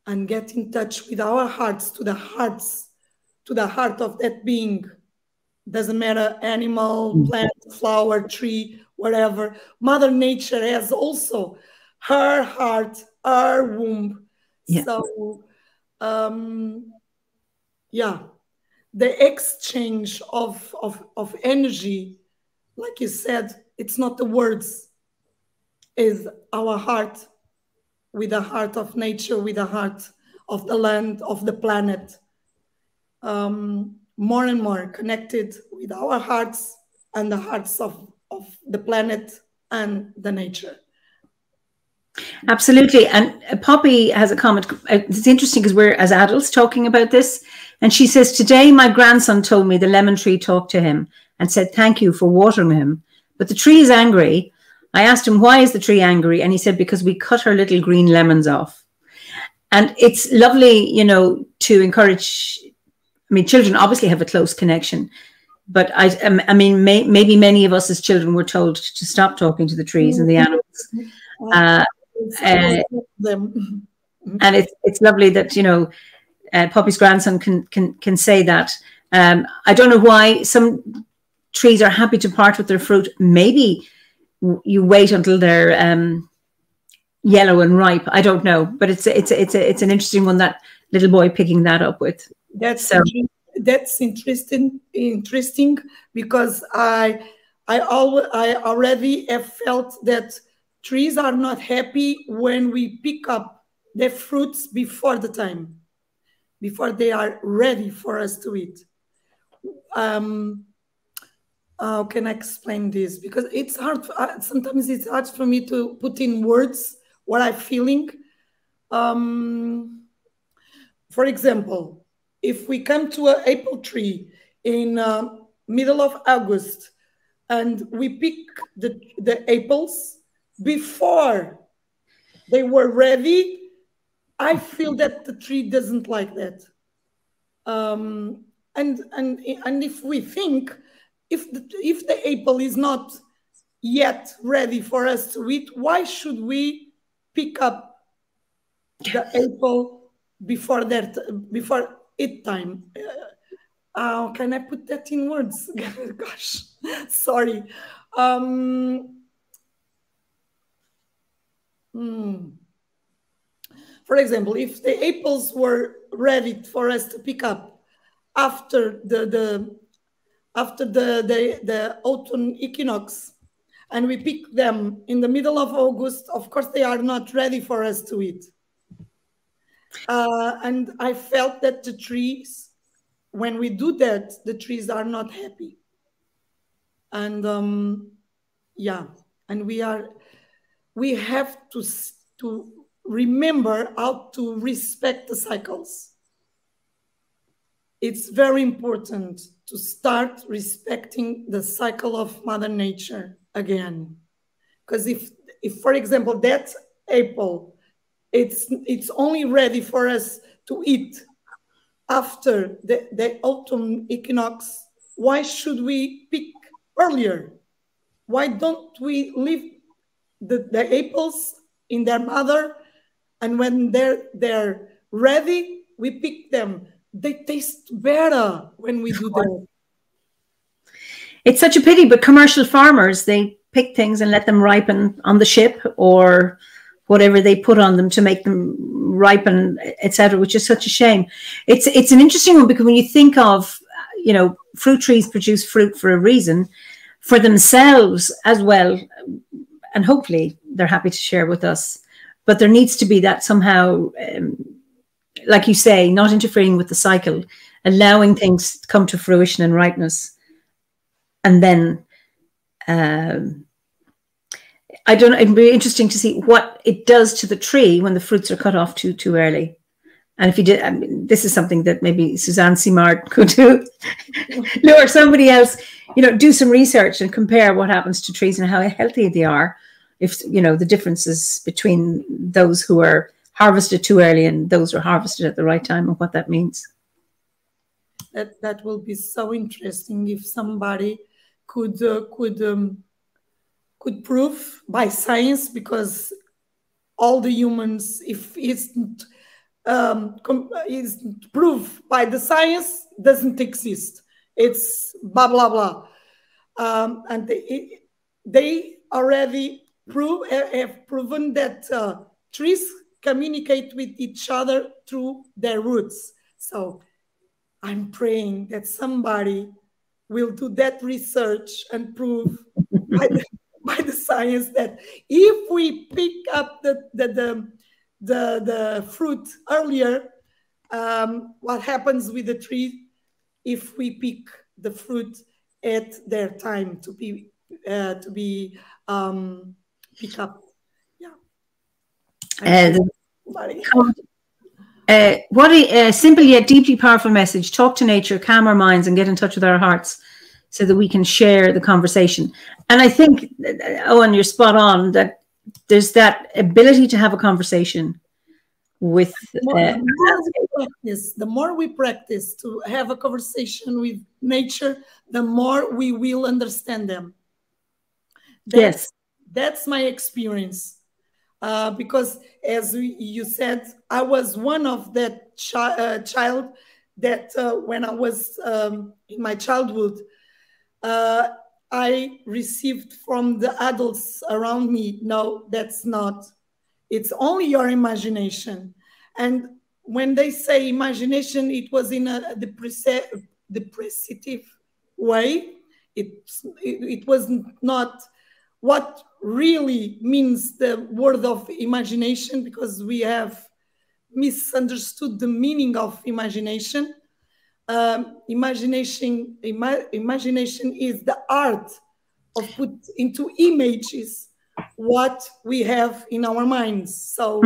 and get in touch with our hearts, to the heart of that being, doesn't matter, animal, plant, flower, tree, whatever. Mother Nature has also her heart, her womb. Yeah. So, yeah, the exchange of energy, like you said, it's not the words, is our heart with the heart of nature, with the heart of the land, of the planet. More and more connected with our hearts and the hearts of the planet and the nature. Absolutely. And Poppy has a comment. It's interesting because we're as adults talking about this. And she says, today my grandson told me the lemon tree talked to him and said, thank you for watering him. But the tree is angry. I asked him, why is the tree angry? And he said, because we cut her little green lemons off. And it's lovely, you know, to encourage. I mean, children obviously have a close connection, but I mean, maybe many of us as children were told to stop talking to the trees and the animals. And it's lovely that, you know, Poppy's grandson can say that. I don't know why some trees are happy to part with their fruit. Maybe you wait until they're yellow and ripe. I don't know, but it's an interesting one, that little boy picking that up with. That's interesting because I already have felt that trees are not happy when we pick up their fruits before the time, before they are ready for us to eat. How can I explain this? Because it's hard. Sometimes it's hard for me to put in words what I'm feeling. For example, if we come to an apple tree in middle of August and we pick the apples before they were ready, I feel that the tree doesn't like that. And if we think, if the apple is not yet ready for us to eat, why should we pick up the apple before it time. How can I put that in words? Gosh, sorry. For example, if the apples were ready for us to pick up after the autumn equinox, and we pick them in the middle of August, of course they are not ready for us to eat. And I felt that the trees, when we do that, the trees are not happy. And yeah, and we have to remember how to respect the cycles. It's very important to start respecting the cycle of Mother Nature again. Because if for example, that apple, it's only ready for us to eat after the autumn equinox, why should we pick earlier? Why don't we leave the apples in their mother, and when they're ready, we pick them? They taste better when we do that. It's such a pity, but commercial farmers, they pick things and let them ripen on the ship or whatever they put on them to make them ripen, etc., which is such a shame. It's an interesting one, because when you think of, you know, fruit trees produce fruit for a reason, for themselves as well, and hopefully they're happy to share with us. But there needs to be that somehow, like you say, not interfering with the cycle, allowing things to come to fruition and ripeness. And then, I don't know, it'd be interesting to see what it does to the tree when the fruits are cut off too early. And if you did, I mean, this is something that maybe Suzanne Simard could do, or somebody else, you know, do some research and compare what happens to trees and how healthy they are. If, you know, the differences between those who are harvested too early and those who are harvested at the right time, and what that means. That will be so interesting if somebody could prove by science, because all the humans, if it's is proved by the science, doesn't exist. It's blah blah blah, and they already have proven that trees communicate with each other through their roots. So I'm praying that somebody will do that research and prove by the science that if we pick up the fruit earlier, what happens with the tree if we pick the fruit at their time to be pick up. Yeah. What a simple yet deeply powerful message. Talk to nature, calm our minds, and get in touch with our hearts so that we can share the conversation. And I think, Owen, you're spot on, that there's that ability to have a conversation with the more we practice to have a conversation with nature, the more we will understand them. That's my experience. Because as you said, I was one of that child that when I was in my childhood, I received from the adults around me, no, that's not. It's only your imagination. And when they say imagination, it was in a depressive way. It was not what really means the word of imagination, because we have misunderstood the meaning of imagination. Imagination is the art of put into images what we have in our minds. So,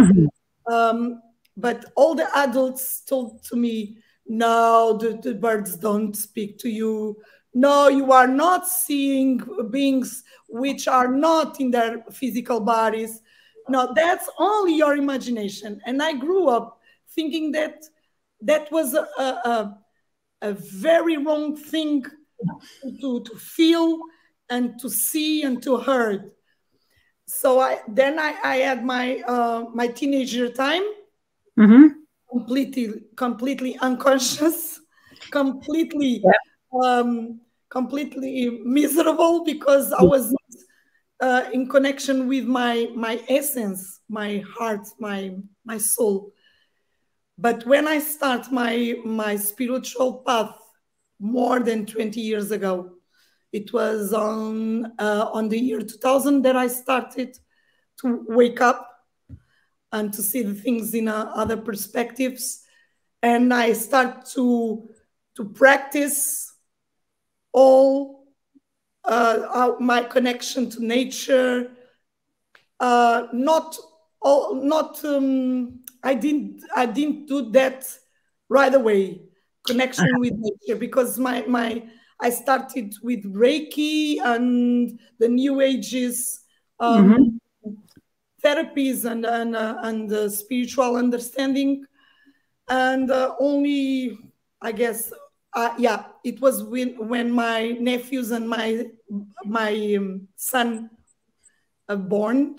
but all the adults told to me, no, the birds don't speak to you. No, you are not seeing beings which are not in their physical bodies. No, that's only your imagination. And I grew up thinking that that was a very wrong thing to feel and to see and to hear. So I had my my teenager time, completely unconscious, completely, completely miserable, because I was in connection with my essence, my heart, my soul. But when I start my spiritual path more than 20 years ago, it was on the year 2000 that I started to wake up and to see the things in other perspectives. And I start to practice all my connection to nature. I didn't do that right away. Connection with nature, because I started with Reiki and the New Ages therapies and spiritual understanding, and only, I guess, it was when my nephews and my son born,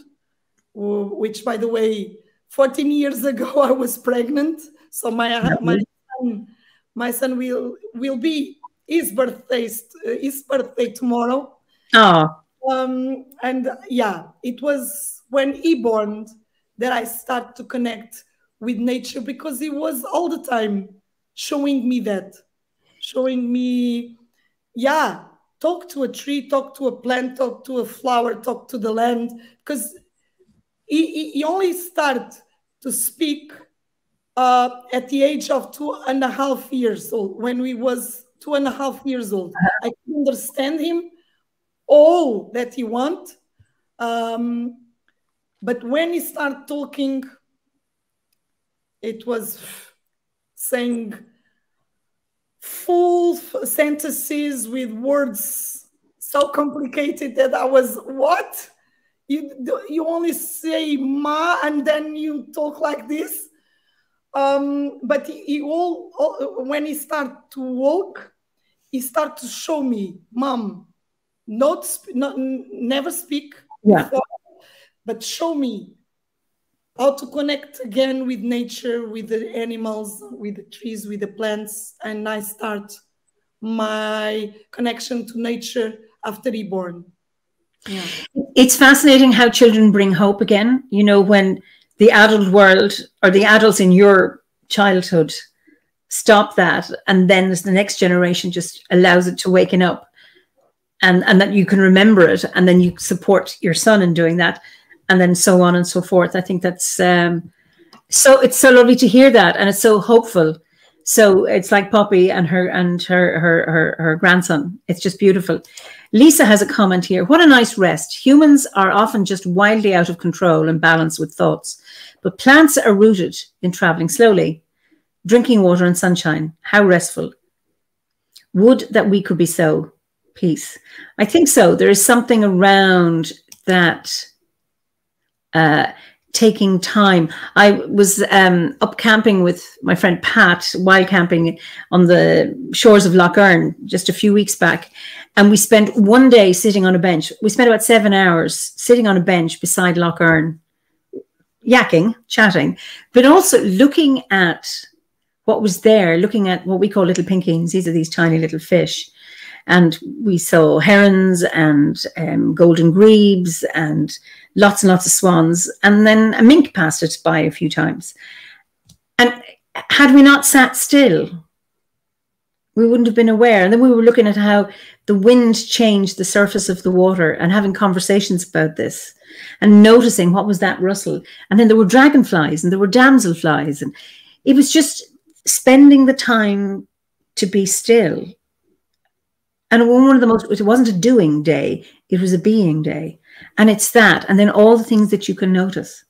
which, by the way, 14 years ago I was pregnant. So my son will be his birthday tomorrow. And yeah, it was when he born that I start to connect with nature, because he was all the time showing me, talk to a tree, talk to a plant, talk to a flower, talk to the land, because he only started to speak at the age of 2.5 years old. When he was 2.5 years old, I could understand him all that he want. But when he started talking, it was saying full sentences with words so complicated that I was, what? You only say ma and then you talk like this? But when he started to walk, he started to show me, Mom, never speak before, but show me how to connect again with nature, with the animals, with the trees, with the plants. And I start my connection to nature after he born. Yeah. It's fascinating how children bring hope again. You know, when the adult world or the adults in your childhood stop that, and then the next generation just allows it to waken up, and that you can remember it, and then you support your son in doing that, and then so on and so forth. I think that's it's so lovely to hear that, and it's so hopeful. So it's like Poppy and her grandson. It's just beautiful. Lisa has a comment here. What a nice rest. Humans are often just wildly out of control and balance with thoughts, but plants are rooted in traveling slowly, drinking water and sunshine. How restful. Would that we could be so. Peace. I think so. There is something around that taking time. I was up camping with my friend Pat, wild camping on the shores of Lough Erne just a few weeks back. And we spent one day sitting on a bench. We spent about 7 hours sitting on a bench beside Lough Erne, yakking, chatting, but also looking at what was there, looking at what we call little pinkeens. These are these tiny little fish. And we saw herons and golden grebes and lots of swans. And then a mink passed it by a few times. And had we not sat still, we wouldn't have been aware. And then we were looking at how the wind changed the surface of the water and having conversations about this and noticing what was that rustle. And then there were dragonflies and there were damselflies. And it was just spending the time to be still. And one of the most, it wasn't a doing day, it was a being day. And it's that. And then all the things that you can notice.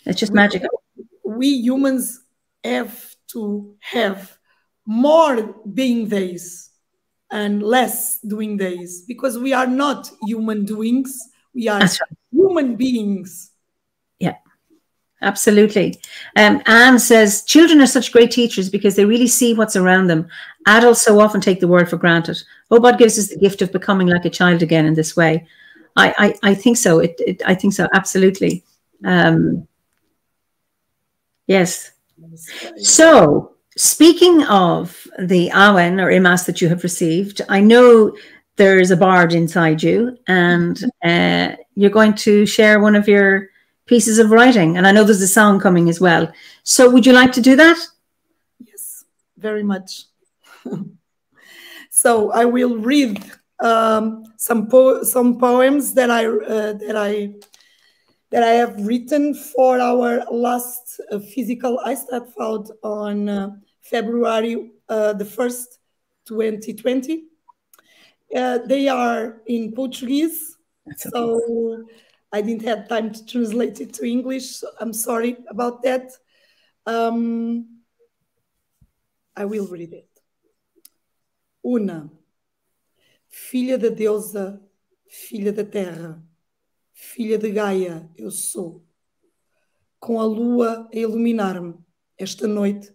It's just magical. We humans have to have more being days and less doing days, because we are not human doings. We are human beings. Yeah, absolutely. Anne says, children are such great teachers because they really see what's around them. Adults so often take the world for granted. OBOD gives us the gift of becoming like a child again in this way. I think so. I think so. Absolutely. Yes. So, speaking of the Awen or Imas that you have received, I know there's a bard inside you, and you're going to share one of your pieces of writing. And I know there's a song coming as well. So, would you like to do that? Yes, very much. So I will read some poems that I have written for our last physical Eisteddfod on February the 1st, 2020. They are in Portuguese, so I didn't have time to translate it to English. So I'm sorry about that. I will read it. Una, filha da deusa, filha da terra, filha de Gaia, eu sou. Com a lua a iluminar-me, esta noite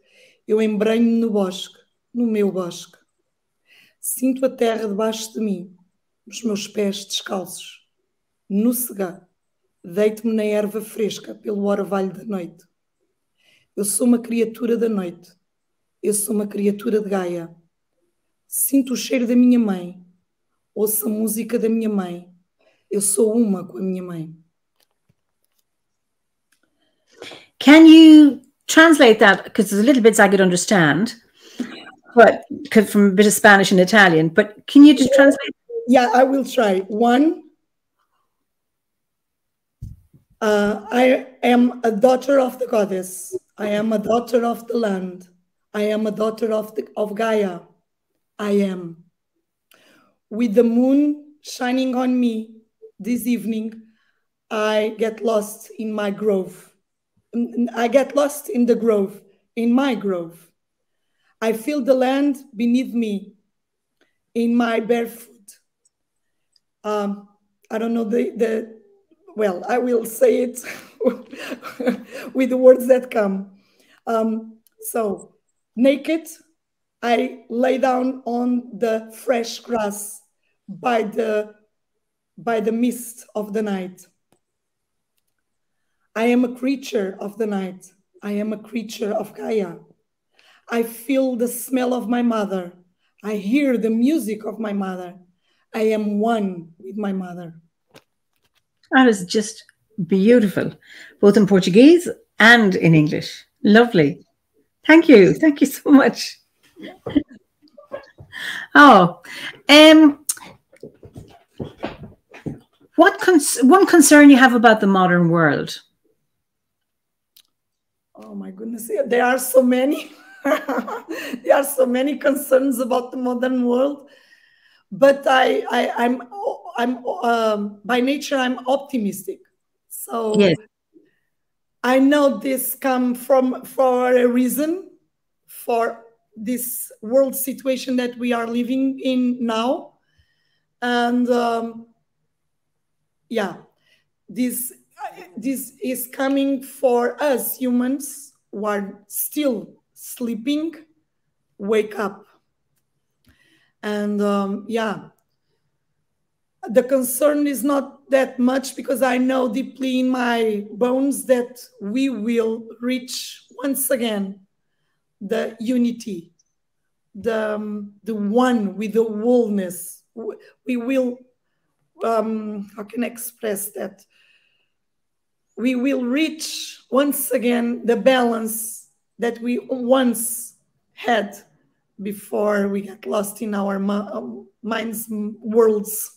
eu embrenho-me no bosque, no meu bosque. Sinto a terra debaixo de mim, os meus pés descalços. No cegá, deito-me na erva fresca pelo orvalho da noite. Eu sou uma criatura da noite, eu sou uma criatura de Gaia. Sinto o cheiro da minha mãe, ouço a música da minha mãe. Eu sou uma com a minha mãe. Can you translate that? Because there's a little bits I could understand, but from a bit of Spanish and Italian. But can you just translate? Yeah, I will try. One, I am a daughter of the goddess. I am a daughter of the land. I am a daughter of Gaia. I am. With the moon shining on me this evening, I get lost in my grove. I get lost in the grove, in my grove. I feel the land beneath me in my bare foot. I don't know well, I will say it with the words that come. So, naked, I lay down on the fresh grass by the mist of the night. I am a creature of the night. I am a creature of Gaia. I feel the smell of my mother. I hear the music of my mother. I am one with my mother. That is just beautiful, both in Portuguese and in English. Lovely. Thank you. Thank you so much. Oh, one concern you have about the modern world? Oh my goodness, there are so many. There are so many concerns about the modern world, but I'm by nature I'm optimistic. So yes. I know this comes for a reason, for this world situation that we are living in now. And yeah, this is coming for us humans who are still sleeping, wake up. And yeah, the concern is not that much because I know deeply in my bones that we will reach once again the unity, the one with the wholeness. We will, how can I express that? We will reach once again the balance that we once had before we got lost in our minds' worlds.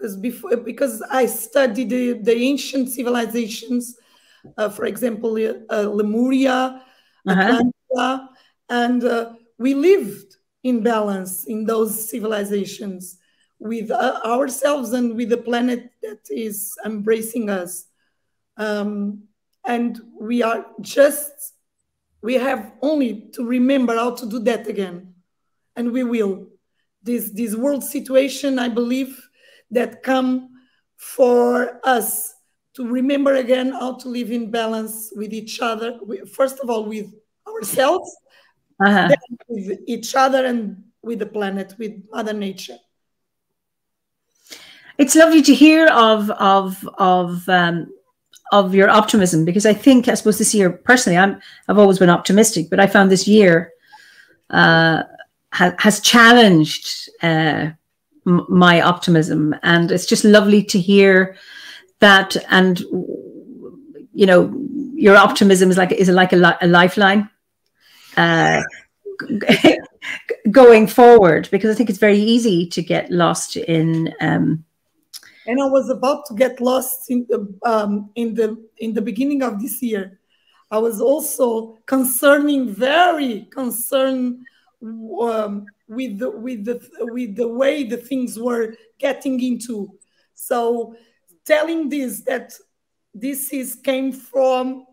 Because I studied the ancient civilizations, for example, Lemuria, Atlanta, and we lived in balance in those civilizations with ourselves and with the planet that is embracing us. And we have only to remember how to do that again. And we will. This world situation, I believe, that come for us to remember again how to live in balance with each other. First of all, with ourselves, then with each other and with the planet, with Mother Nature. It's lovely to hear of your optimism, because I suppose this year, personally, I've always been optimistic, but I found this year has challenged my optimism, and it's just lovely to hear that. And you know, your optimism is like a lifeline going forward, because I think it's very easy to get lost in. And I was about to get lost in the beginning of this year. I was also very concerned with the way the things were getting into. So telling that this came from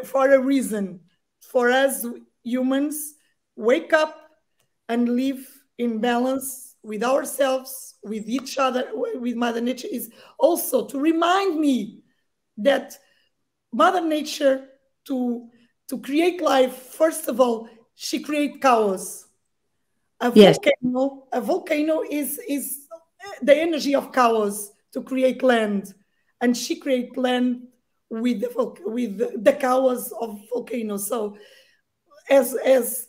for a reason, for us humans wake up and live in balance with ourselves, with each other, with Mother Nature, is also to remind me that Mother Nature, to create life, first of all, she creates chaos. A volcano is the energy of chaos to create land, and she creates land with the chaos of volcanoes. So as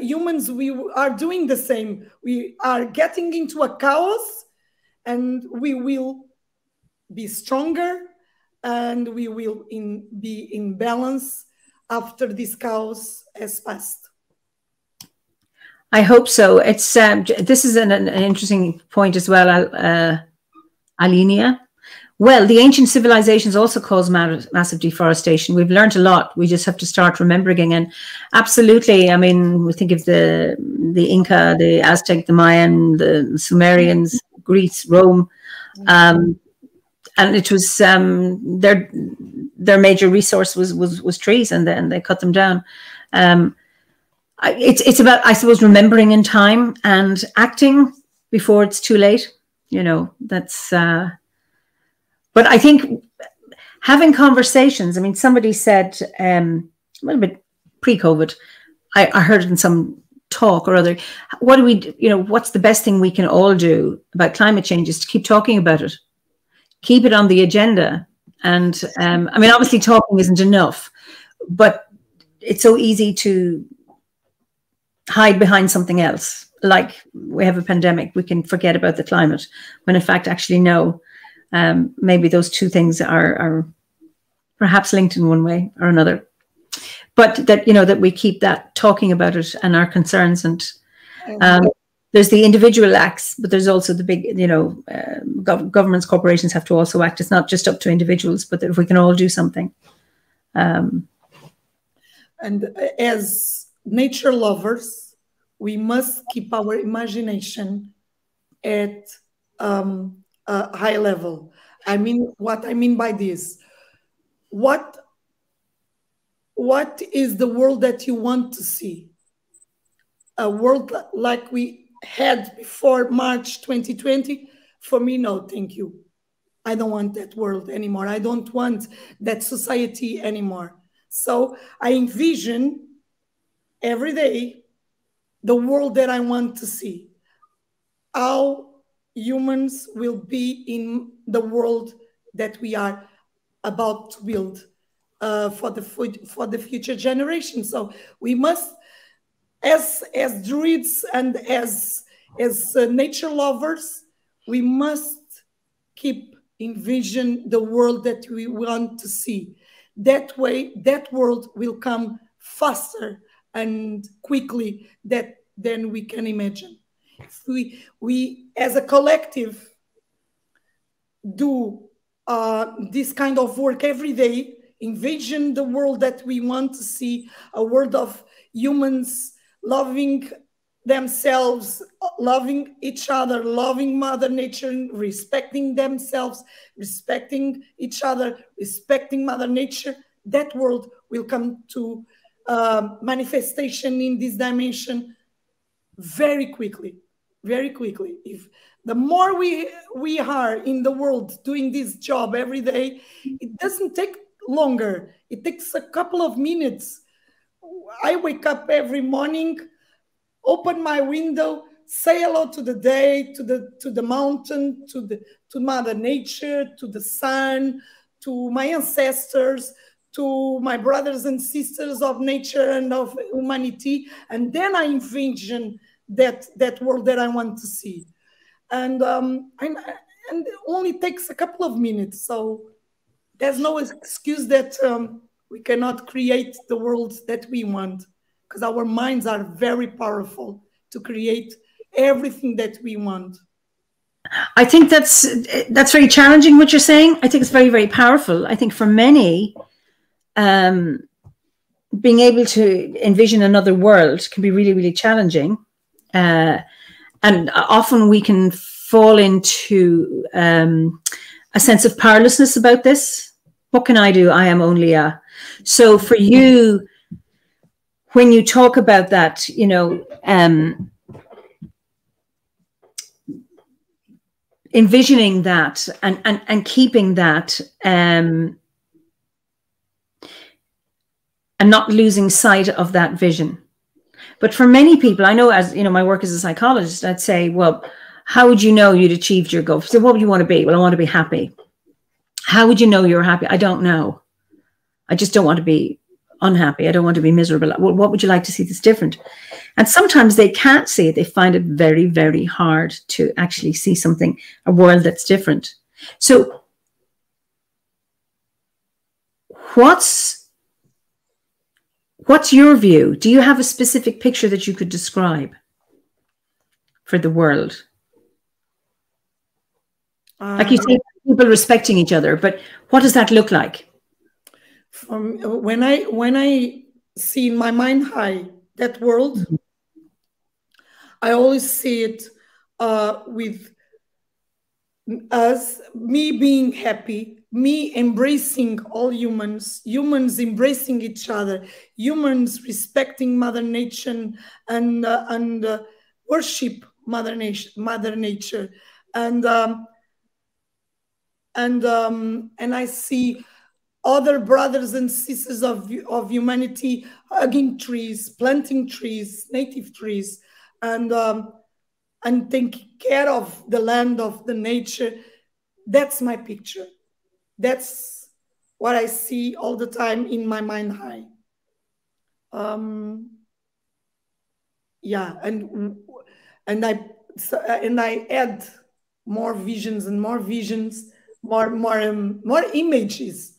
humans, we are doing the same. We are getting into a chaos, and we will be stronger, and we will be in balance after this chaos has passed. I hope so. It's this is an interesting point as well, Eimear. Well, the ancient civilizations also caused massive deforestation. We've learned a lot. We just have to start remembering. And absolutely, I mean, we think of the Inca, the Aztec, the Mayan, the Sumerians, Greece, Rome, and it was their major resource was trees, and then they cut them down. It's about, I suppose, remembering in time and acting before it's too late. You know, that's. But I think having conversations. I mean, somebody said a little bit pre-COVID. I heard it in some talk or other. What do we do? You know, what's the best thing we can all do about climate change is to keep talking about it, keep it on the agenda. And I mean, obviously, talking isn't enough, but it's so easy to hide behind something else. Like we have a pandemic, we can forget about the climate, when in fact, actually, no. Maybe those two things are perhaps linked in one way or another, but that, you know, that we keep that talking about it and our concerns. And there's the individual acts, but there's also the big, you know, governments, corporations have to also act. It's not just up to individuals, but that if we can all do something. And as nature lovers, we must keep our imagination at a high level. I mean, what I mean by this, what is the world that you want to see? A world like we had before March 2020? For me, no, thank you. I don't want that world anymore. I don't want that society anymore. So I envision every day the world that I want to see. How humans will be in the world that we are about to build for the future generations. So we must, as druids and as nature lovers, we must keep envision the world that we want to see. That way, that world will come faster and quickly than we can imagine. If we as a collective do this kind of work every day, envision the world that we want to see, a world of humans loving themselves, loving each other, loving Mother Nature, respecting themselves, respecting each other, respecting Mother Nature, that world will come to manifestation in this dimension very quickly, very quickly. If the more we are in the world doing this job every day, it doesn't take longer. It takes a couple of minutes. I wake up every morning, open my window, say hello to the day, to the mountain, to Mother Nature, to the sun, to my ancestors, to my brothers and sisters of nature and of humanity, and then I envision that world that I want to see, and it only takes a couple of minutes, so there's no excuse that we cannot create the world that we want, because our minds are very powerful to create everything that we want. I think that's very challenging what you're saying. I think it's very, very powerful. I think for many, being able to envision another world can be really, really challenging. And often we can fall into a sense of powerlessness about this. What can I do? I am only a. So for you, when you talk about that, you know, envisioning that and keeping that, and not losing sight of that vision. But for many people, I know, as you know, my work as a psychologist, I'd say, well, how would you know you'd achieved your goal? So what would you want to be? Well, I want to be happy. How would you know you're happy? I don't know. I just don't want to be unhappy. I don't want to be miserable. Well, what would you like to see that's different? And sometimes they can't see it. They find it very, very hard to actually see something, a world that's different. So what's your view? Do you have a specific picture that you could describe for the world? Like you say, people respecting each other, but what does that look like? When I see in my mind eye that world, I always see it with us, me being happy, me embracing all humans, humans embracing each other, humans respecting Mother Nature and worship Mother Nature, and I see other brothers and sisters of humanity hugging trees, planting trees, native trees, and taking care of the land, of the nature. That's my picture. That's what I see all the time in my mind eye. Yeah, and I add more visions and more visions, more images.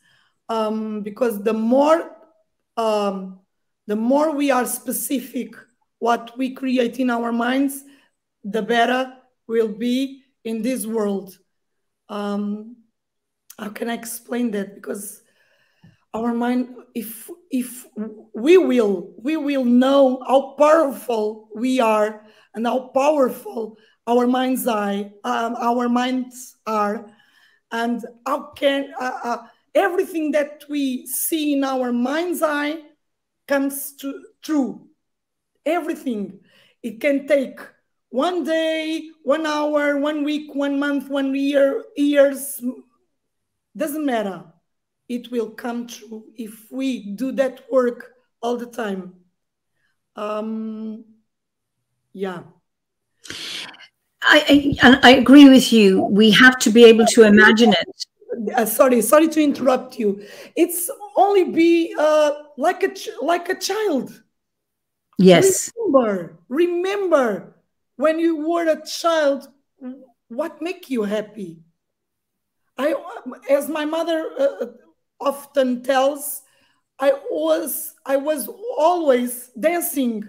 Because the more we are specific what we create in our minds, the better we'll be in this world. How can I explain that? Because our mind, if we will know how powerful we are and how powerful our minds are, and how can everything that we see in our mind's eye comes true. Everything. It can take 1 day, 1 hour, 1 week, 1 month, 1 year, years. Doesn't matter. It will come true if we do that work all the time. Yeah. I agree with you. We have to be able to imagine it. Sorry to interrupt you. It's only be like a child. Yes. Remember when you were a child, what make you happy? As my mother often tells, I was always dancing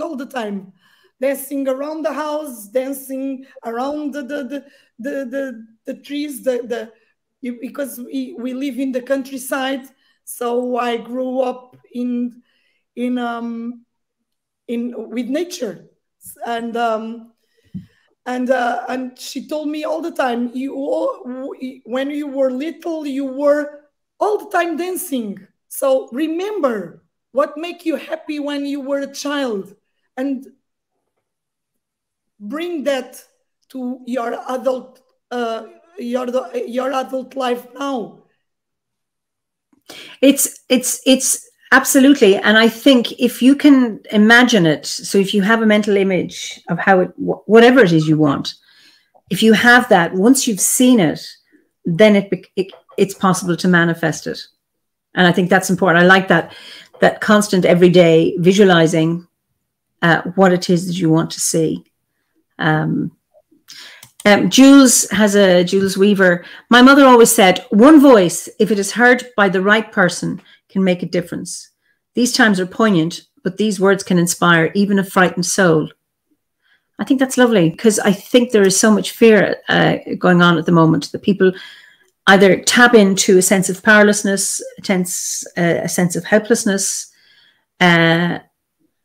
all the time. Dancing around the house, dancing around the trees, because we live in the countryside. So I grew up with nature, and she told me all the time, when you were little, you were all the time dancing. So remember what made you happy when you were a child, and bring that to your adult your adult life now. It's Absolutely. And I think if you can imagine it, so if you have a mental image of how it, whatever it is you want, if you have that, once you've seen it, then it's possible to manifest it. And I think that's important. I like that constant everyday visualizing what it is that you want to see. Jules Weaver, my mother always said, one voice, if it is heard by the right person, can make a difference. These times are poignant, but these words can inspire even a frightened soul. I think that's lovely, because I think there is so much fear going on at the moment that people either tap into a sense of powerlessness, a sense of helplessness, and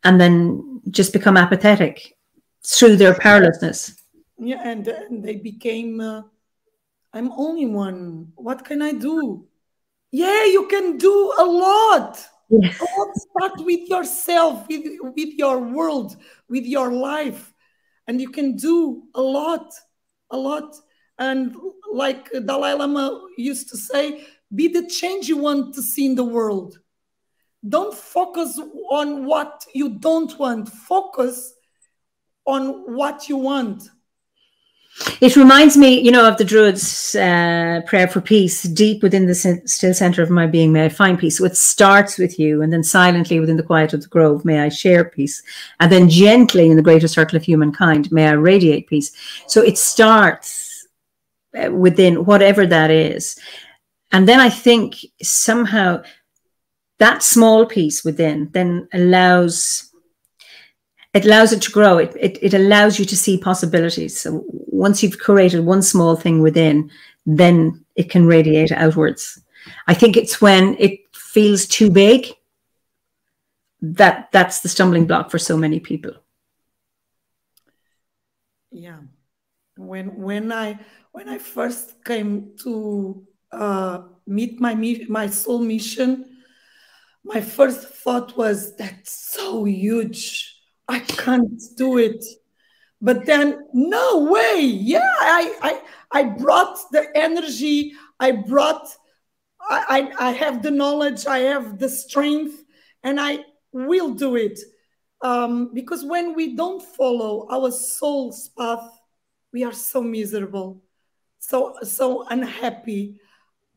then just become apathetic through their powerlessness. Yeah, and they became, I'm only one. What can I do? Yeah, you can do a lot. Yes. Start with yourself, with your world, with your life. And you can do a lot. And like Dalai Lama used to say, be the change you want to see in the world. Don't focus on what you don't want. Focus on what you want. It reminds me, you know, of the Druids' prayer for peace. Deep within the still center of my being, may I find peace. So it starts with you, and then silently within the quiet of the grove, may I share peace. And then gently in the greater circle of humankind, may I radiate peace. So it starts within whatever that is. And then I think somehow that small piece within then allows it to grow. It allows you to see possibilities. So once you've created one small thing within, then it can radiate outwards. I think it's when it feels too big that's the stumbling block for so many people. Yeah. When I first came to meet my soul mission, my first thought was, that's so huge. I can't do it. But then, no way. Yeah, I brought the energy. I have the knowledge. I have the strength, and I will do it. Because when we don't follow our soul's path, we are so miserable, so unhappy.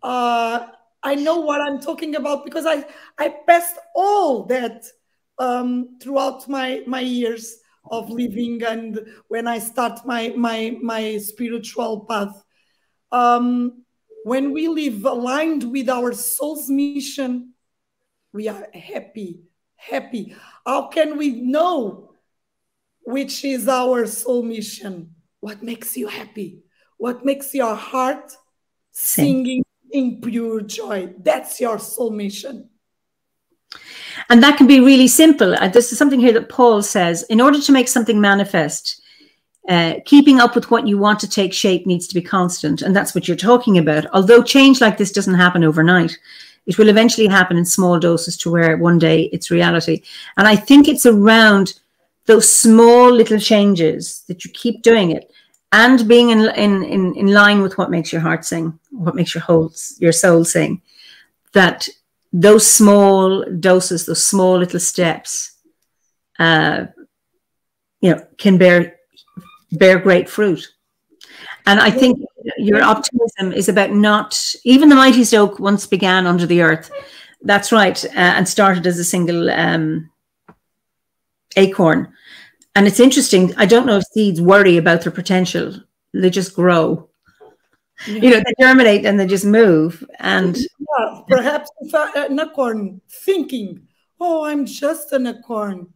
I know what I'm talking about because I passed all that throughout my years of living, and when I start my spiritual path. When we live aligned with our soul's mission, we are happy. How can we know which is our soul mission? What makes you happy? What makes your heart singing in pure joy? That's your soul mission. And that can be really simple. This is something here that Paul says, in order to make something manifest, keeping up with what you want to take shape needs to be constant. And that's what you're talking about. Although change like this doesn't happen overnight, it will eventually happen in small doses to where one day it's reality. And I think it's around those small little changes that you keep doing it and being in line with what makes your heart sing, what makes your soul sing, that those small doses, those small little steps, can bear great fruit. And I think your optimism is about not, even the mightiest oak once began under the earth. That's right. And started as a single acorn. And it's interesting. I don't know if seeds worry about their potential. They just grow. Yeah. They germinate and they just move. And yeah, perhaps if an acorn thinking, oh, I'm just an acorn.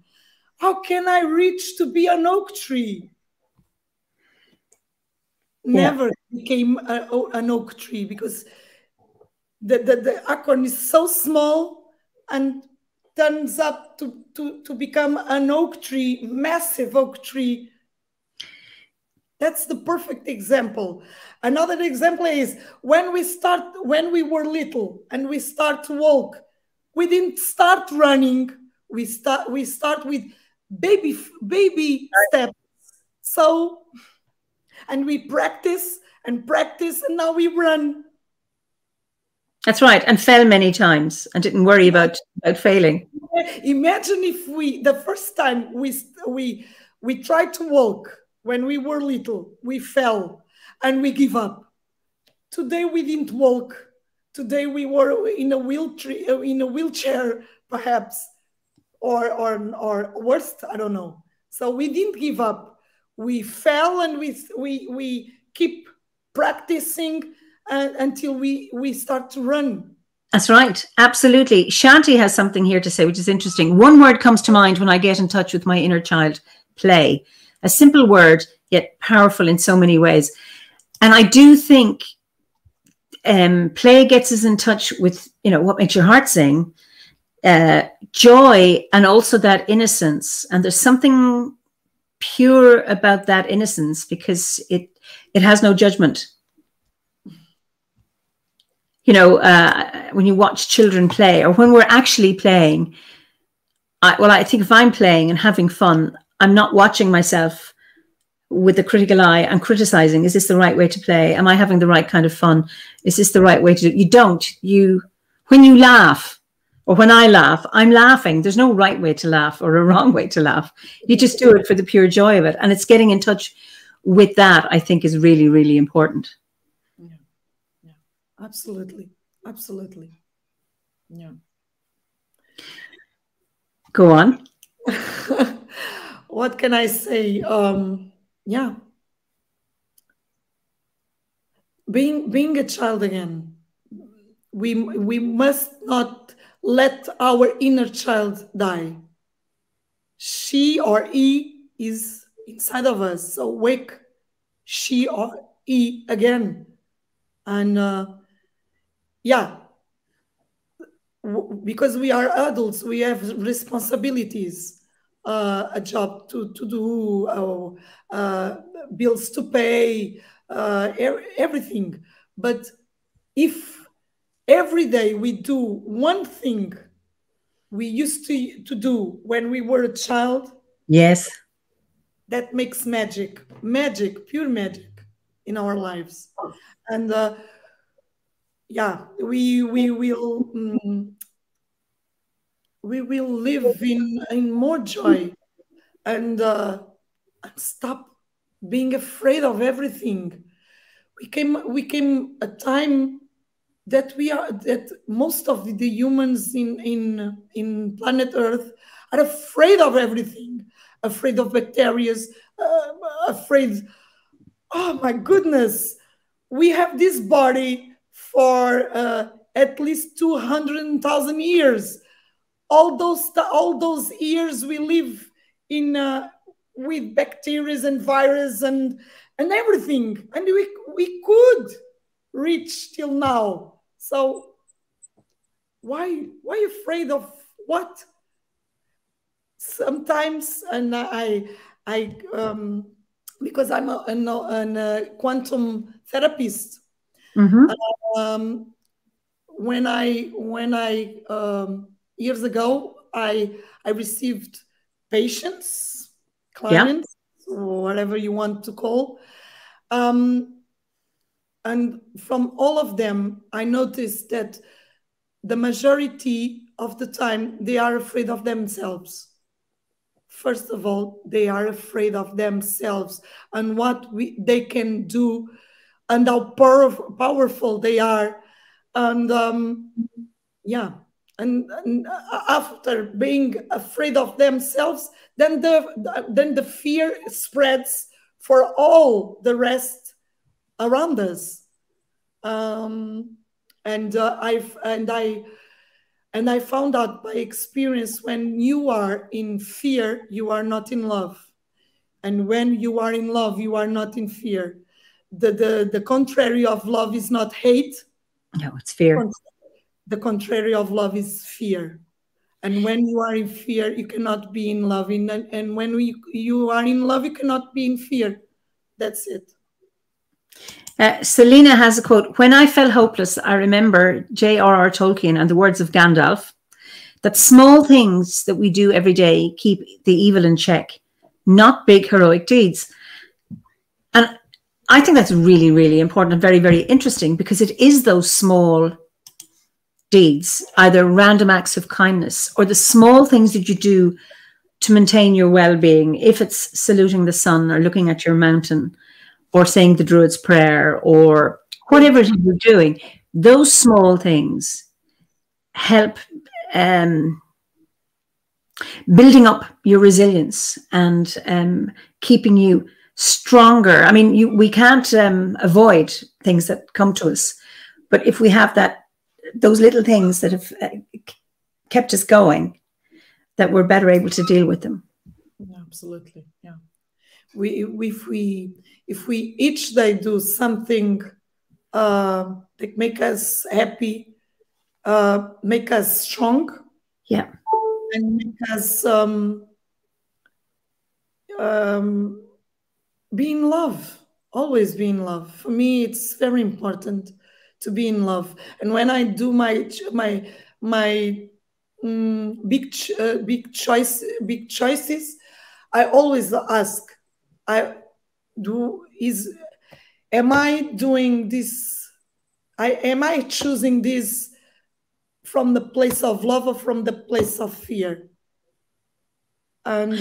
How can I reach to be an oak tree? Never became an oak tree because the acorn is so small and turns up to become an oak tree, massive oak tree. That's the perfect example. Another example is when we were little and we start to walk, we didn't start running. We start with baby steps. So, and we practice and now we run. That's right. And fell many times and didn't worry about failing. Imagine if the first time we tried to walk when we were little, we fell and we give up. Today we didn't walk. Today we were in a wheelchair, perhaps, or worse, I don't know. So we didn't give up. We fell and we keep practicing until we start to run. That's right. Absolutely. Shanti has something here to say, which is interesting. One word comes to mind when I get in touch with my inner child: play. A simple word, yet powerful in so many ways. And I do think play gets us in touch with, what makes your heart sing, joy, and also that innocence. And there's something pure about that innocence because it has no judgment. When you watch children play, or when we're actually playing, I think if I'm playing and having fun, I'm not watching myself with a critical eye and criticizing, is this the right way to play? Am I having the right kind of fun? Is this the right way to do it? You don't. When you laugh, or when I laugh, I'm laughing. There's no right way to laugh or a wrong way to laugh. You just do it for the pure joy of it. And it's getting in touch with that, I think, is really, really important. Absolutely. Yeah. Go on. What can I say? Yeah. Being a child again, we must not let our inner child die. She or he is inside of us. So wake she or he again. And because we are adults, we have responsibilities, a job to do, bills to pay, everything. But if every day we do one thing we used to do when we were a child, yes, that makes magic, pure magic in our lives. And we will live in more joy and stop being afraid of everything. We came a time that most of the humans in planet Earth are afraid of everything, afraid of bacteria, afraid. Oh my goodness, we have this body for at least 200,000 years. All those years we live in with bacteria and virus and everything, and we could reach till now. So why afraid of what? Sometimes, and I because I'm a quantum therapist. Mm-hmm. When I years ago, I received patients, clients, whatever you want to call. And from all of them, I noticed that the majority of the time, they are afraid of themselves. First of all, they are afraid of themselves and what they can do and how powerful they are. And and after being afraid of themselves, then the fear spreads for all the rest around us. And I found out by experience, when you are in fear, you are not in love. And when you are in love, you are not in fear. The contrary of love is not hate. No, it's fear. The contrary of love is fear. And when you are in fear, you cannot be in love. And when you are in love, you cannot be in fear. That's it. Selena has a quote: "When I felt hopeless, I remember J.R.R. Tolkien and the words of Gandalf, that small things that we do every day keep the evil in check, not big heroic deeds." And I think that's really, really important and very, very interesting, because it is those small deeds, either random acts of kindness or the small things that you do to maintain your well-being, if it's saluting the sun or looking at your mountain or saying the Druid's prayer or whatever it is you're doing, those small things help building up your resilience and keeping you stronger. I mean, we can't avoid things that come to us, but if we have those little things that have kept us going, that we're better able to deal with them. Yeah, absolutely. Yeah. If we each day do something that make us happy, make us strong, yeah, and make us be in love, always be in love. For me, it's very important to be in love. And when I do my big choices, I always ask, am I doing this? Am I choosing this from the place of love or from the place of fear? And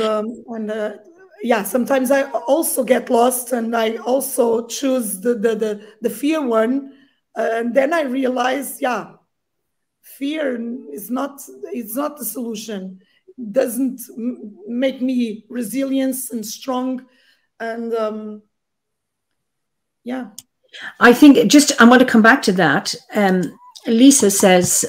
yeah, sometimes I also get lost, and I also choose the fear one, and then I realize, yeah, fear is not the solution. It doesn't make me resilient and strong, and yeah. I think I want to come back to that. Lisa says,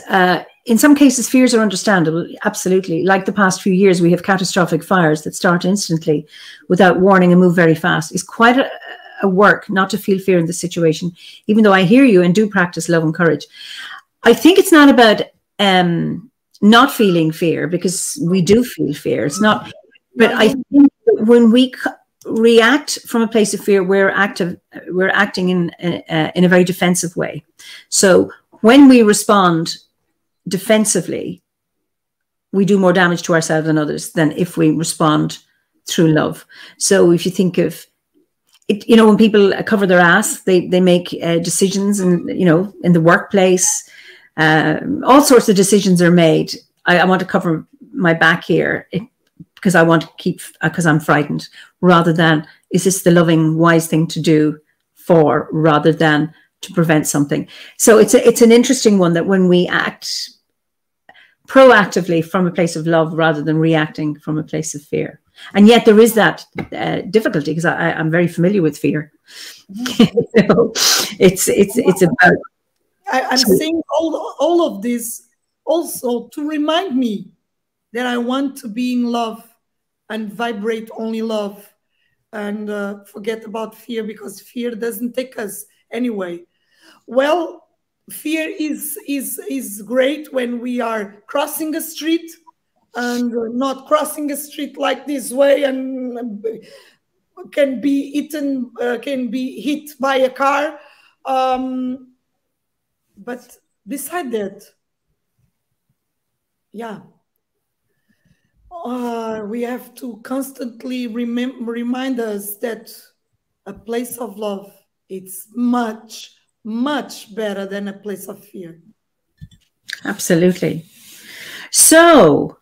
in some cases, fears are understandable. Absolutely. Like the past few years, we have catastrophic fires that start instantly without warning and move very fast. It's quite a work not to feel fear in this situation, even though I hear you and do practice love and courage. I think it's not about not feeling fear, because we do feel fear. It's not, but I think that when we react from a place of fear, we're acting in a very defensive way. So when we respond defensively, we do more damage to ourselves and others than if we respond through love. So if you think of it, you know, when people cover their ass, they make decisions, and in the workplace, all sorts of decisions are made. I want to cover my back here because I want to keep, because I'm frightened, rather than, is this the loving, wise thing to do rather than to prevent something. So it's an interesting one, that when we act proactively from a place of love rather than reacting from a place of fear. And yet there is that difficulty, because I'm very familiar with fear. It's about. I'm saying all of this also to remind me that I want to be in love and vibrate only love, and forget about fear, because fear doesn't take us anyway. Well, fear is great when we are crossing a street, and not crossing a street like this way, and can be hit by a car. But beside that, yeah, we have to constantly remind us that a place of love, it's much, much better than a place of fear. Absolutely. So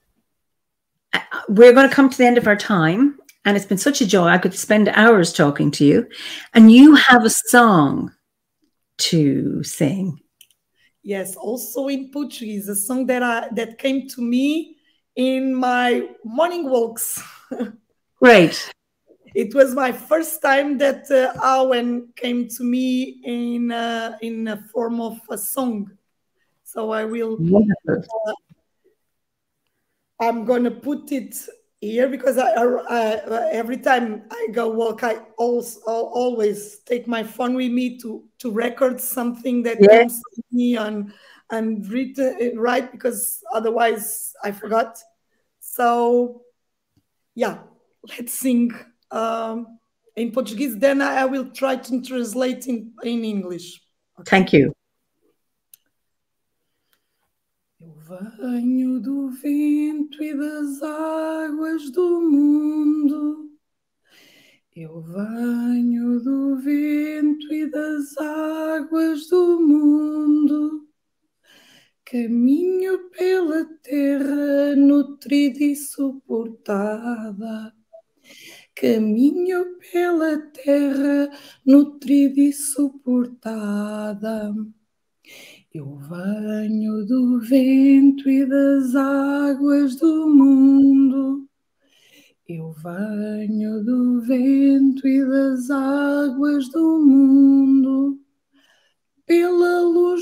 we're going to come to the end of our time, and it's been such a joy. I could spend hours talking to you, and you have a song to sing. Yes, also in Portuguese, a song that came to me in my morning walks. Great. It was my first time that Awen came to me in a form of a song. So I will. I'm gonna put it here, because every time I go walk, I always take my phone with me to record something that comes to me and read it right, because otherwise I forgot. So yeah, let's sing in Portuguese. Then I will try to translate in English. Okay. Thank you. Eu venho do vento e das águas do mundo. Eu venho do vento e das águas do mundo. Caminho pela terra nutrida e suportada. Caminho pela terra nutrida e suportada. Eu venho do vento e das águas do mundo. Eu venho do vento e das águas do mundo. Pelo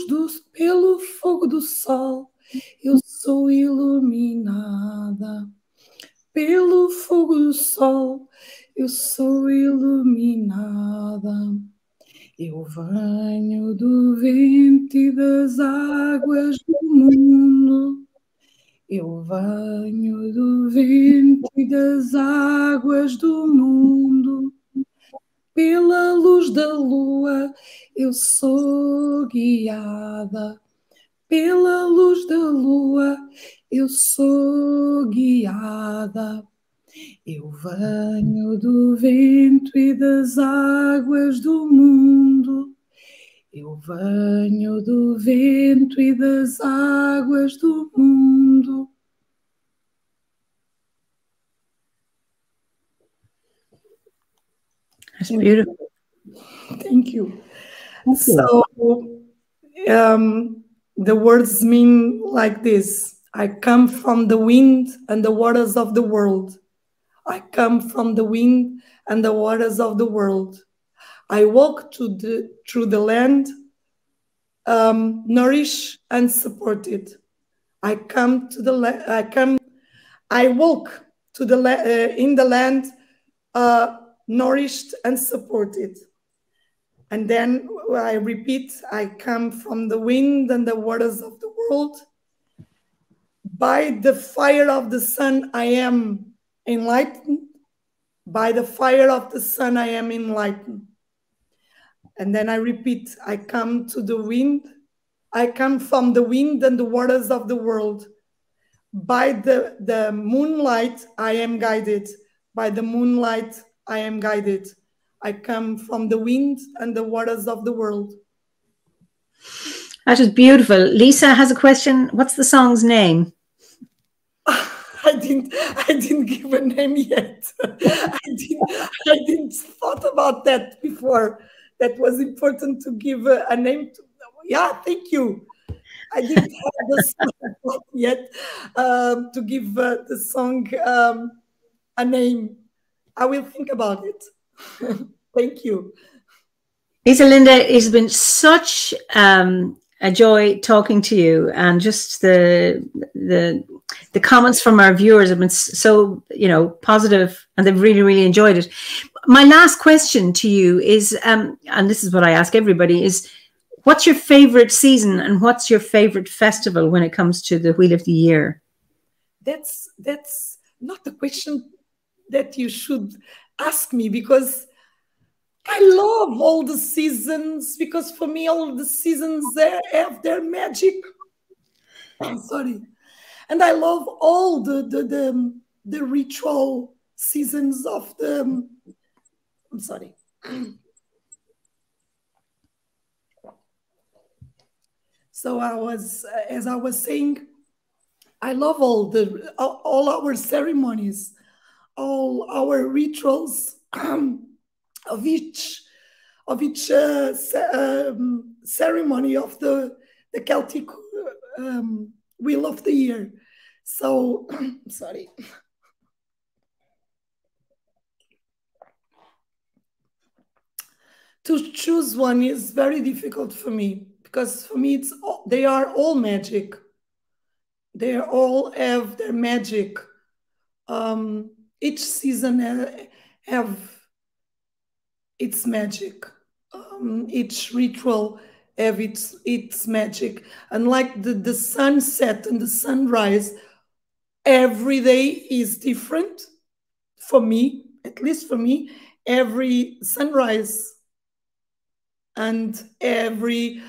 fogo do sol, eu sou iluminada. Pelo fogo do sol, eu sou iluminada. Eu venho do vento e das águas do mundo. Eu venho do vento e das águas do mundo. Pela luz da lua, eu sou guiada. Pela luz da lua, eu sou guiada. Eu venho do vento e das águas do mundo. Eu venho do vento e das águas do mundo. That's beautiful. Thank you. So, the words mean like this: I come from the wind and the waters of the world. I come from the wind and the waters of the world. I walk through the land, nourish and support it. I come to the I walk to the in the land, nourished and supported. And then I repeat, I come from the wind and the waters of the world. By the fire of the sun, I am enlightened. By the fire of the sun, I am enlightened. And then I repeat, I come to the wind. I come from the wind and the waters of the world. By the moonlight, I am guided. By the moonlight, I am guided. I come from the wind and the waters of the world. That is beautiful. Lisa has a question. What's the song's name? I didn't give a name yet. I didn't thought about that before. That was important to give a name to. Yeah, thank you. I didn't have the song yet to give the song a name. I will think about it. Thank you. Isalinda, it's been such a joy talking to you, and just the comments from our viewers have been so, you know, positive, and they've really, really enjoyed it. My last question to you is, and this is what I ask everybody, is what's your favorite season and what's your favorite festival when it comes to the Wheel of the Year? That's not the question that you should ask me, because I love all the seasons, because for me, all the seasons have their magic. I'm sorry. And I love all the ritual seasons of the, I'm sorry. So as I was saying, I love all our ceremonies, all our rituals of each ceremony of the Celtic Wheel of the Year. So, sorry. To choose one is very difficult for me, because for me they are all magic. They all have their magic. Each season have its magic. Each ritual have its magic. And like the sunset and the sunrise, every day is different for me, at least for me. Every sunrise and every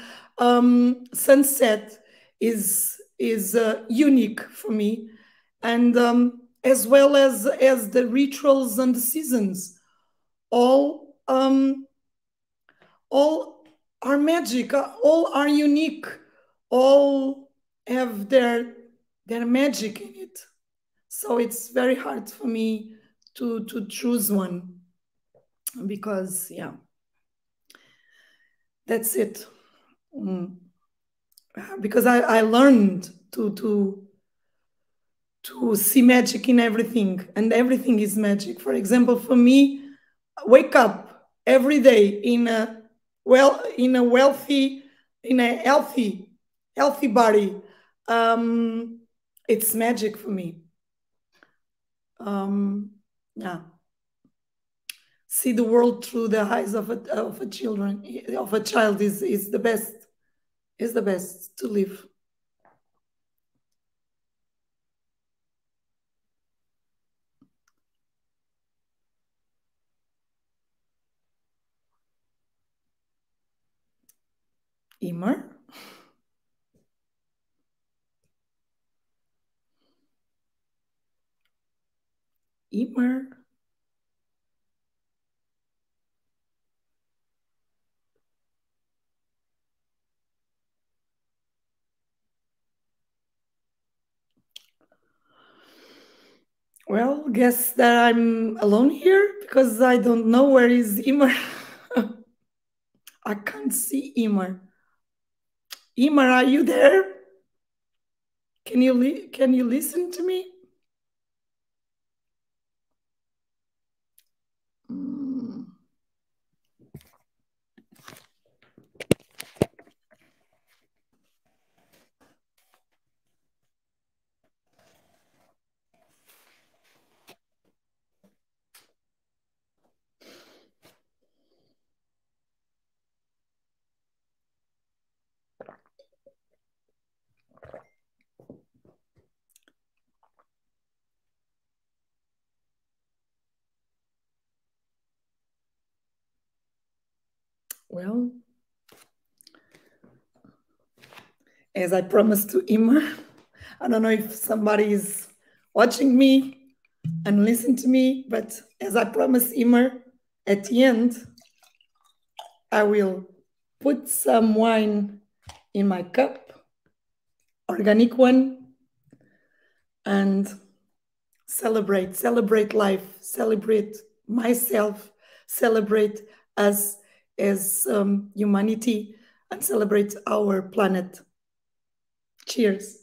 sunset is unique for me, and as well as the rituals and the seasons, all are magic, all are unique, all have their magic in it. So it's very hard for me to choose one, because yeah, that's it. Because I learned to see magic in everything, and everything is magic. For example, for me, wake up every day in a healthy body. It's magic for me. Yeah, see the world through the eyes of a child is the best. Is the best to live. Eimear? Eimear? Well, guess that I'm alone here, because I don't know where is Eimear. I can't see Eimear. Eimear, are you there? Can you listen to me? Well, as I promised to Eimear, I don't know if somebody is watching me and listen to me, but as I promised Eimear, at the end, I will put some wine in my cup, organic one, and celebrate life, celebrate myself, celebrate us as humanity, and celebrate our planet. Cheers.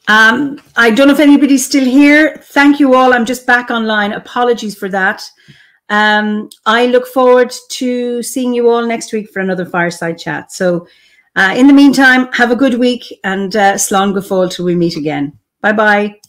I don't know if anybody's still here. Thank you all. I'm just back online. Apologies for that. I look forward to seeing you all next week for another Fireside Chat. So in the meantime, have a good week, and slán go fóill till we meet again. Bye-bye.